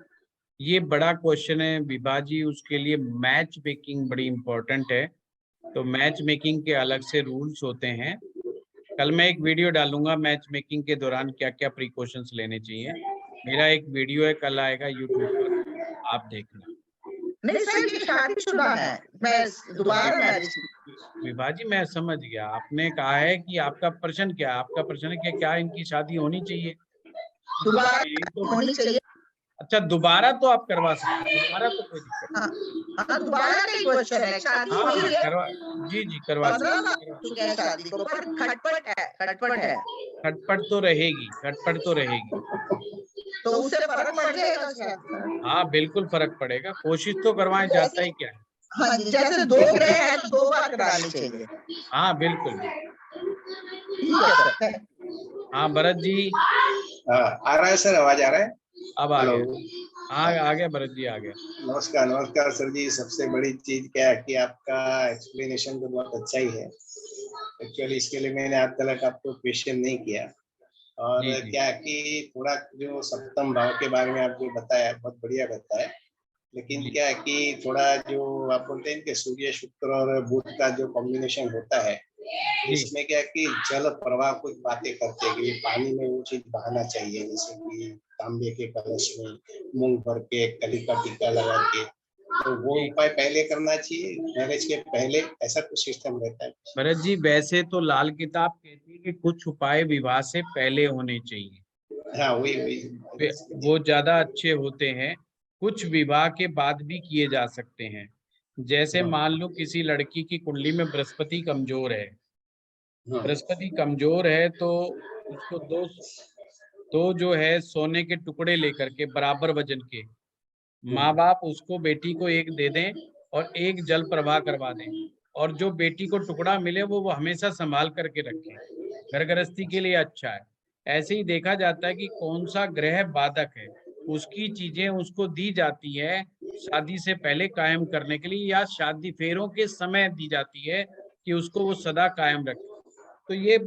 ये बड़ा क्वेश्चन है विभा जी, उसके लिए मैच मेकिंग बड़ी इंपॉर्टेंट है। तो मैच मेकिंग के अलग से रूल्स होते हैं। कल मैं एक वीडियो डालूंगा मैच मेकिंग के दौरान क्या क्या प्रिकॉशंस लेने चाहिए। मेरा एक वीडियो है, कल आएगा यूट्यूब पर, आप देखना। नहीं सर, ये शादीशुदा है, मैं दोबारा मैरिज। विभा जी मैं समझ गया, आपने कहा है कि आपका प्रश्न क्या है? आपका प्रश्न है कि क्या इनकी शादी होनी चाहिए? दोबारा होनी चाहिए। अच्छा, दोबारा तो आप करवा सकते हैं, दोबारा तो कोई दिक्कत नहीं। हाँ, दोबारा का ही क्वेश्चन है, शादी हाँ, हुई है, करवा, जी करवा सकते 15 साल हो चुके हैं शादी को, पर खटपट है। खटपट तो रहेगी, खटपट तो रहेगी। तो उससे फर्क पड़ जाएगा क्या? हाँ बिल्कुल फर्क पड़ेगा, कोशिश तो करवाएं, जाता ही क्या है। हाँ जी, जैसे 2 ग्रह है तो 2 बार करानी चाहिए। हाँ बिल्कुल। ठीक है सर। हाँ भरत जी। आ रहा है सर, आवाज आ रहा है? अब आ गया। हाँ आ गया भरत जी, आ गया। नमस्कार सर जी। सबसे बड़ी चीज क्या है कि आपका एक्सप्लेनेशन तो बहुत अच्छा ही है। एक्चुअली इसके लिए मैंने आज तक आपको क्वेश्चन नहीं किया। और जी। क्या कि थोड़ा जो सप्तम भाव के बारे में आप जो बताया बहुत बढ़िया बताया, लेकिन क्या है कि थोड़ा जो आप बोलते हैं कि सूर्य शुक्र और बुध का जो कॉम्बिनेशन होता है, इसमें क्या है कि जल प्रवाह कुछ बातें करते हैं कि पानी में वो चीज बहाना चाहिए, जैसे कि तांबे के कलश में मूंग भर के कली का टीका लगा के, तो वो उपाय पहले करना चाहिए मैरिज के पहले, ऐसा कुछ सिस्टम रहता है? भरत जी वैसे तो लाल किताब कहती है कि कुछ उपाय विवाह से पहले होने चाहिए। हाँ वही वो ज्यादा अच्छे होते हैं। कुछ विवाह के बाद भी किए जा सकते हैं। जैसे मान लो किसी लड़की की कुंडली में बृहस्पति कमजोर है, बृहस्पति कमजोर है तो उसको दो जो है सोने के टुकड़े लेकर के बराबर वजन के, माँ बाप उसको बेटी को एक दे दें और एक जल प्रवाह करवा दें, और जो बेटी को टुकड़ा मिले वो हमेशा संभाल करके रखें, घर गृहस्थी के लिए अच्छा है। ऐसे ही देखा जाता है कि कौन सा ग्रह बाधक है, उसकी चीजें उसको दी जाती है शादी से पहले कायम करने के लिए, या शादी फेरों के समय दी जाती है कि उसको वो सदा कायम रखे। तो ये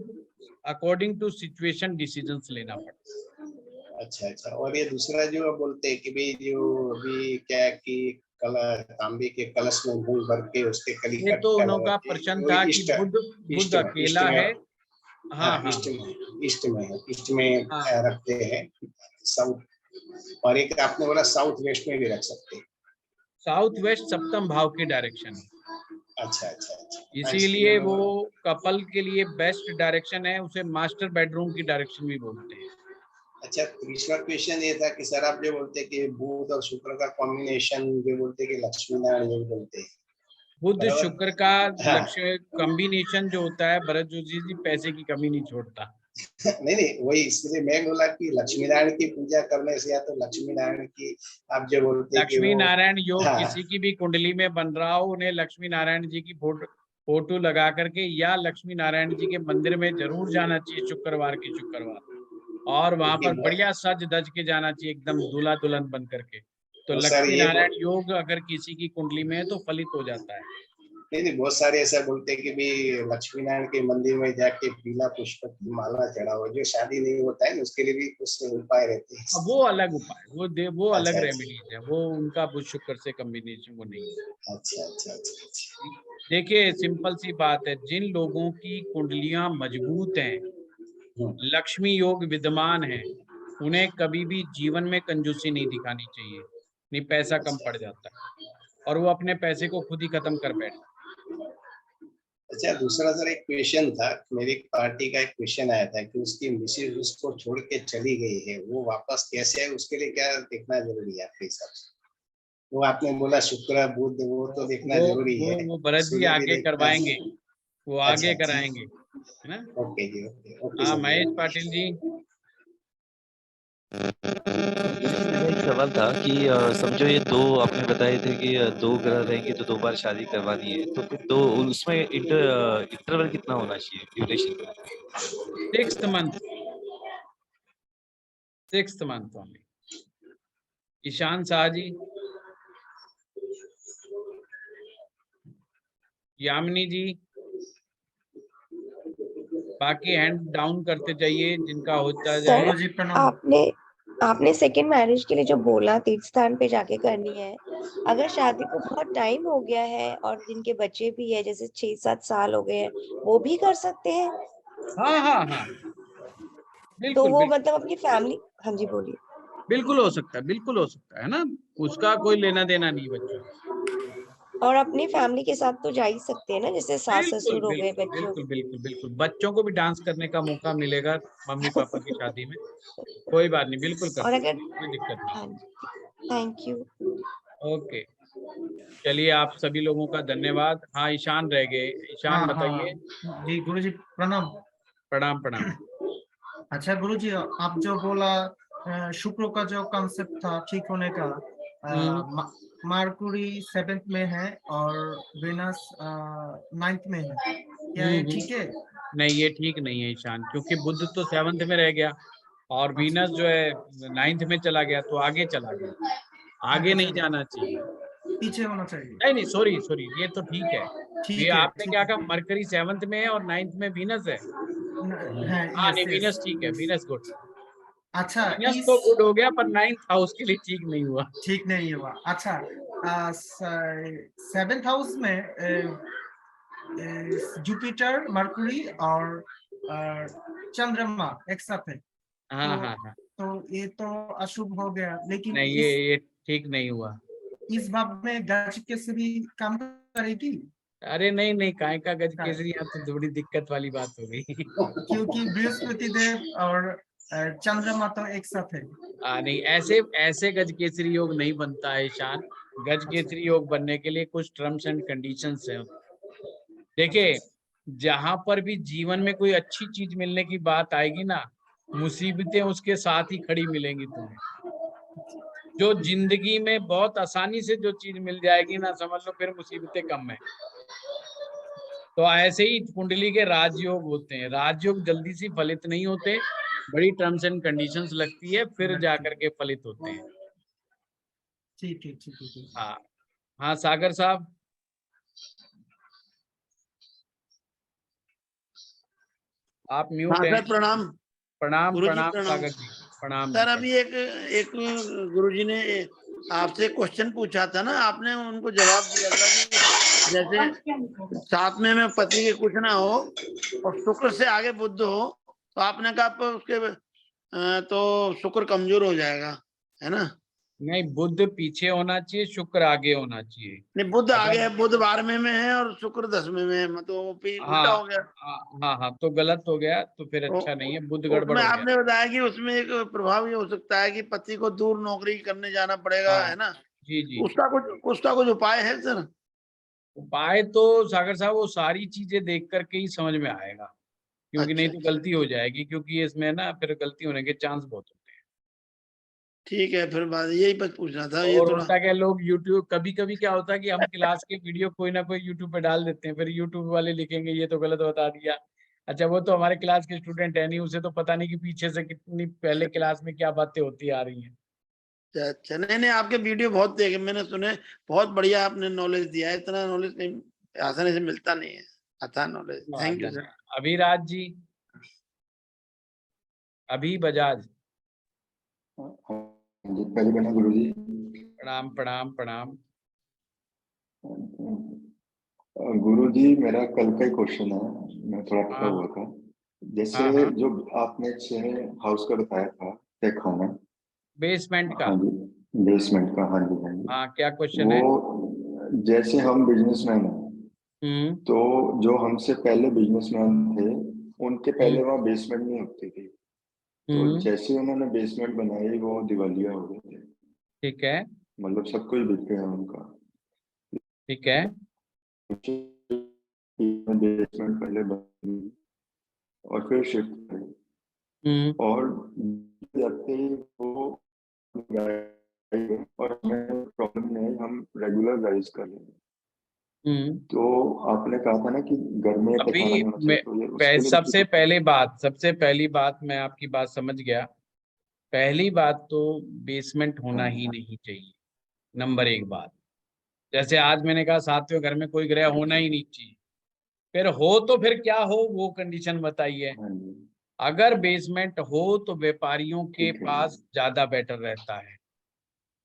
अकॉर्डिंग टू सिचुएशन डिसीजंस लेना पड़ता है। अच्छा। और ये दूसरा जो आप बोलते हैं कि भाई जो अभी क्या है कि तांबे के कलश में मूंग भर के उसके कली का ये तो टीका उनका लगा के, प्रश्न वो था कि बुध अकेला है। हाँ ईस्ट में रखते हैं साउथ, और एक आपने बोला साउथ वेस्ट में भी रख सकते हैं। साउथ वेस्ट सप्तम भाव के डायरेक्शन है। अच्छा। इसीलिए वो कपल के लिए बेस्ट डायरेक्शन है, उसे मास्टर बेडरूम की डायरेक्शन भी बोलते हैं। अच्छा, तीसरा क्वेश्चन ये था कि सर आप जो बोलते कि बुध और शुक्र का कॉम्बिनेशन जो बोलते कि लक्ष्मी नारायण योग बोलते हैं, बुध शुक्र का लक्ष्य कॉम्बिनेशन जो होता है भरत जोशी जी, पैसे की कमी नहीं छोड़ता। नहीं वही, इसलिए मैं बोला कि लक्ष्मी नारायण की पूजा करने से, या तो लक्ष्मी नारायण की आप जो बोलते कि लक्ष्मी नारायण योग किसी की भी कुंडली में बन रहा हो, उन्हें लक्ष्मी नारायण जी की फोटो लगा करके या लक्ष्मी नारायण जी के मंदिर में जरूर जाना चाहिए शुक्रवार के शुक्रवार, और वहां पर बढ़िया सज धज के जाना चाहिए, एकदम दूल्हा दुल्हन बन करके। तो लक्ष्मी नारायण योग अगर किसी की कुंडली में है तो फलित हो जाता है। नहीं बहुत सारे ऐसा बोलते हैं कि भी लक्ष्मी नारायण के मंदिर में जाके पीला पुष्प की माला चढ़ाओ, जो शादी नहीं होता है उसके लिए भी कुछ उपाय रहते हैं। वो अलग उपाय, वो अलग रेमेडीज है, वो उनका बुध शुक्र से कॉम्बिनेशन वो नहीं है। अच्छा। देखिए सिंपल सी बात है, जिन लोगों की कुंडलियां मजबूत हैं, लक्ष्मी योग विद्यमान है, उन्हें कभी भी जीवन में कंजूसी नहीं दिखानी चाहिए, नहीं पैसा कम पड़ जाता है और वो अपने पैसे को खुद ही खत्म कर बैठते। अच्छा, दूसरा सर एक क्वेश्चन था, मेरी पार्टी का एक क्वेश्चन आया था कि उसकी मिसेज उसको छोड़ के चली गई है, वो वापस कैसे है, उसके लिए क्या देखना जरूरी है आपके हिसाब से? वो आपने बोला शुक्र बुध, वो तो देखना जरूरी है। वो भरत जी आगे करवाएंगे, वो आगे कराएंगे, है ना? ओके जी, ओके। हाँ महेश पाटिल जी। मेरा एक सवाल था कि समझो ये दो आपने बताए थे कि 2 ग्रह रहेंगे तो 2 बार शादी करवानी है, तो फिर 2 उसमें इंटरवल कितना होना चाहिए duration? 6 month only. Ishaan Shah ji. Yamini ji, बाकी हैंड डाउन करते जाइए जिनका होता जाए। सर आपने सेकंड मैरिज के लिए जो बोला तीर्थ स्थान पे जाके करनी है, अगर शादी को बहुत टाइम हो गया है और जिनके बच्चे भी है, जैसे 6-7 साल हो गए हैं, वो भी कर सकते हैं? हाँ हाँ हाँ, तो बिल्कुल वो बिल्कुल मतलब अपनी फैमिली, हाँ जी बोलिए। बिल्कुल हो सकता है, बिल्कुल हो सकता है ना, उसका कोई लेना देना नहीं बच्चों। और अपनी फैमिली के साथ तो जा ही सकते हैं ना, जैसे सास बिल्कुल ससुर हो गए, बिल्कुल बच्चों। बिल्कुल बिल्कुल बिल्कुल, बच्चों को भी डांस करने का मौका मिलेगा मम्मी पापा की शादी में, कोई बात नहीं, बिल्कुल कर और सकते अगर, हैं, कोई दिक्कत नहीं। हाँ जी, थैंक यू। ओके, चलिए आप सभी लोगों का धन्यवाद। हाँ, ईशान रह गए, ईशान बताइए। जी गुरुजी प्रणाम। प्रणाम प्रणाम। अच्छा गुरुजी, आप जो बोला शुक्र का जो कॉन्सेप्ट था ठीक होने का, मार्कुरी 7th में है और वेनस 9th में है, क्या ये ठीक है? नहीं, ये ठीक नहीं है ईशान, क्योंकि बुध तो 7th में रह गया और वीनस जो है 9th में चला गया, तो आगे चला गया, आगे नहीं जाना चाहिए, पीछे होना चाहिए। नहीं सॉरी सॉरी, ये तो ठीक है। ये ठीक है, आपने क्या कहा, मरकरी 7th में है और 9th में वीनस है। हाँ नहीं, वीनस ठीक है, वीनस गुड। अच्छा, वीनस तो गुड हो गया, पर 9th हाउस के लिए ठीक नहीं हुआ। ठीक नहीं हुआ। अच्छा, 7th हाउस में जुपिटर, मरकुरी और चंद्रमा एक साथ है। हाँ हाँ हाँ, तो ये तो अशुभ हो गया, लेकिन नहीं ये ठीक नहीं हुआ। इस भाव में गज केसरी काम करेगी? अरे नहीं नहीं, काय का गज केसरी, यहाँ तो थोड़ी दिक्कत वाली बात हो गई। क्योंकि बृहस्पति देव और चंद्रमा तो एक साथ है। नहीं, ऐसे गज केसरी योग नहीं बनता है ईशान। गज केसरी योग बनने के लिए कुछ टर्म्स एंड कंडीशंस हैं। देखिए, जहां पर भी जीवन में कोई अच्छी चीज मिलने की बात आएगी ना, मुसीबतें उसके साथ ही खड़ी मिलेंगी तुम्हें। जो जिंदगी में बहुत आसानी से जो चीज मिल जाएगी ना, समझ लो फिर मुसीबतें कम है। तो ऐसे ही कुंडली के राजयोग होते हैं, राजयोग जल्दी से फलित नहीं होते, बड़ी टर्म्स एंड कंडीशंस लगती है, फिर जाकर के फलित होते हैं। ठीक है ठीक है। हाँ हाँ, सागर साहब। आप म्यूट हैं। सर प्रणाम। प्रणाम गुरुजी प्रणाम प्रणाम। सागर जी, प्रणाम। सर अभी एक गुरुजी ने आपसे क्वेश्चन पूछा था ना, आपने उनको जवाब दिया था कि जैसे 7 में पति के कुछ ना हो और शुक्र से आगे बुध हो, तो आपने कहा उसके तो शुक्र कमजोर हो जाएगा, है ना? नहीं, बुध पीछे होना चाहिए, शुक्र आगे होना चाहिए। नहीं, बुध आगे है, बुध 12वें में है और शुक्र 10वें में है, मतलब उल्टा हो गया। हाँ हाँ, तो गलत हो गया, तो फिर अच्छा नहीं है, बुध गड़बड़ उसमें हो गया। आपने बताया कि उसमें एक प्रभाव ये हो सकता है कि पति को दूर नौकरी करने जाना पड़ेगा, है ना? जी जी। उसका कुछ उपाय है सर? उपाय तो सागर साहब वो सारी चीजें देख करके ही समझ में आएगा, क्योंकि नहीं तो गलती हो जाएगी, क्योंकि इसमें ना फिर गलती होने के चांस बहुत होते हैं। ठीक है, फिर बात यही बस पूछना था। ये और थोड़ा होता क्या, लोग यूट्यूब, कभी कभी क्या होता है कि हम क्लास के वीडियो कोई ना कोई यूट्यूब पे डाल देते हैं, फिर यूट्यूब वाले लिखेंगे ये तो गलत बता दिया। अच्छा, वो तो हमारे क्लास के स्टूडेंट है नहीं, उसे तो पता नहीं कि पीछे से कितनी पहले क्लास में क्या बातें होती आ रही हैं। अच्छा, नहीं आपके वीडियो बहुत देखे मैंने, सुने, बहुत बढ़िया आपने नॉलेज दिया है, इतना नॉलेज कहीं आसानी से मिलता नहीं है, अच्छा knowledge. Thank you sir. Abhiraj ji, Abhi Bajaj. गुरुजी प्रणाम प्रणाम प्रणाम। गुरुजी, मेरा कल का ही क्वेश्चन है, मैं थोड़ा थका हुआ था। जैसे जो आपने 6 हाउस का बताया था तय खाना, बेसमेंट का। हाँ जी, बेसमेंट का, हाँ जी हाँ जी। हाँ, क्या क्वेश्चन है? वो जैसे हम बिजनेसमैन हैं, तो जो हमसे पहले बिजनेसमैन थे, उनके पहले वहाँ बेसमेंट नहीं होती थी, तो जैसे उन्होंने बेसमेंट बनाई वो दिवालिया हो गए थे। ठीक है, मतलब सब कुछ बिक गया उनका। ठीक है। बेसमेंट पहले बनी और फिर शिफ्ट करी, और जाते ही वो और प्रॉब्लम नहीं, हम रेगुलर राइज कर लेंगे। तो आपने कहा था ना कि घर में अभी होना चाहिए, तो ये उसके लिए सबसे पहली बात मैं आपकी बात समझ गया। पहली बात तो बेसमेंट होना ही नहीं चाहिए, नंबर 1 बात। जैसे आज मैंने कहा 7वें घर में कोई ग्रह होना ही नहीं चाहिए, फिर हो तो फिर क्या हो वो कंडीशन बताइए। अगर बेसमेंट हो तो व्यापारियों के पास ज्यादा बेटर रहता है,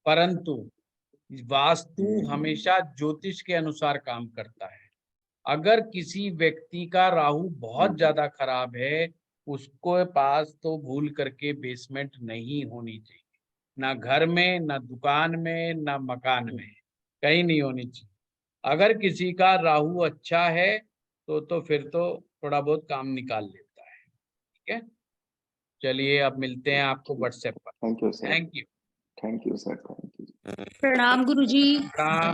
परंतु वास्तु हमेशा ज्योतिष के अनुसार काम करता है। अगर किसी व्यक्ति का राहु बहुत ज्यादा खराब है, उसको पास तो भूल करके बेसमेंट नहीं होनी चाहिए, ना घर में, ना दुकान में, ना मकान में, कहीं नहीं होनी चाहिए। अगर किसी का राहु अच्छा है तो फिर तो थोड़ा बहुत काम निकाल लेता है। ठीक है, चलिए अब मिलते हैं आपको व्हाट्सएप पर। Thank you sir. Thank you. Thank you sir. Thank you. प्रणाम गुरुजी। प्रणाम।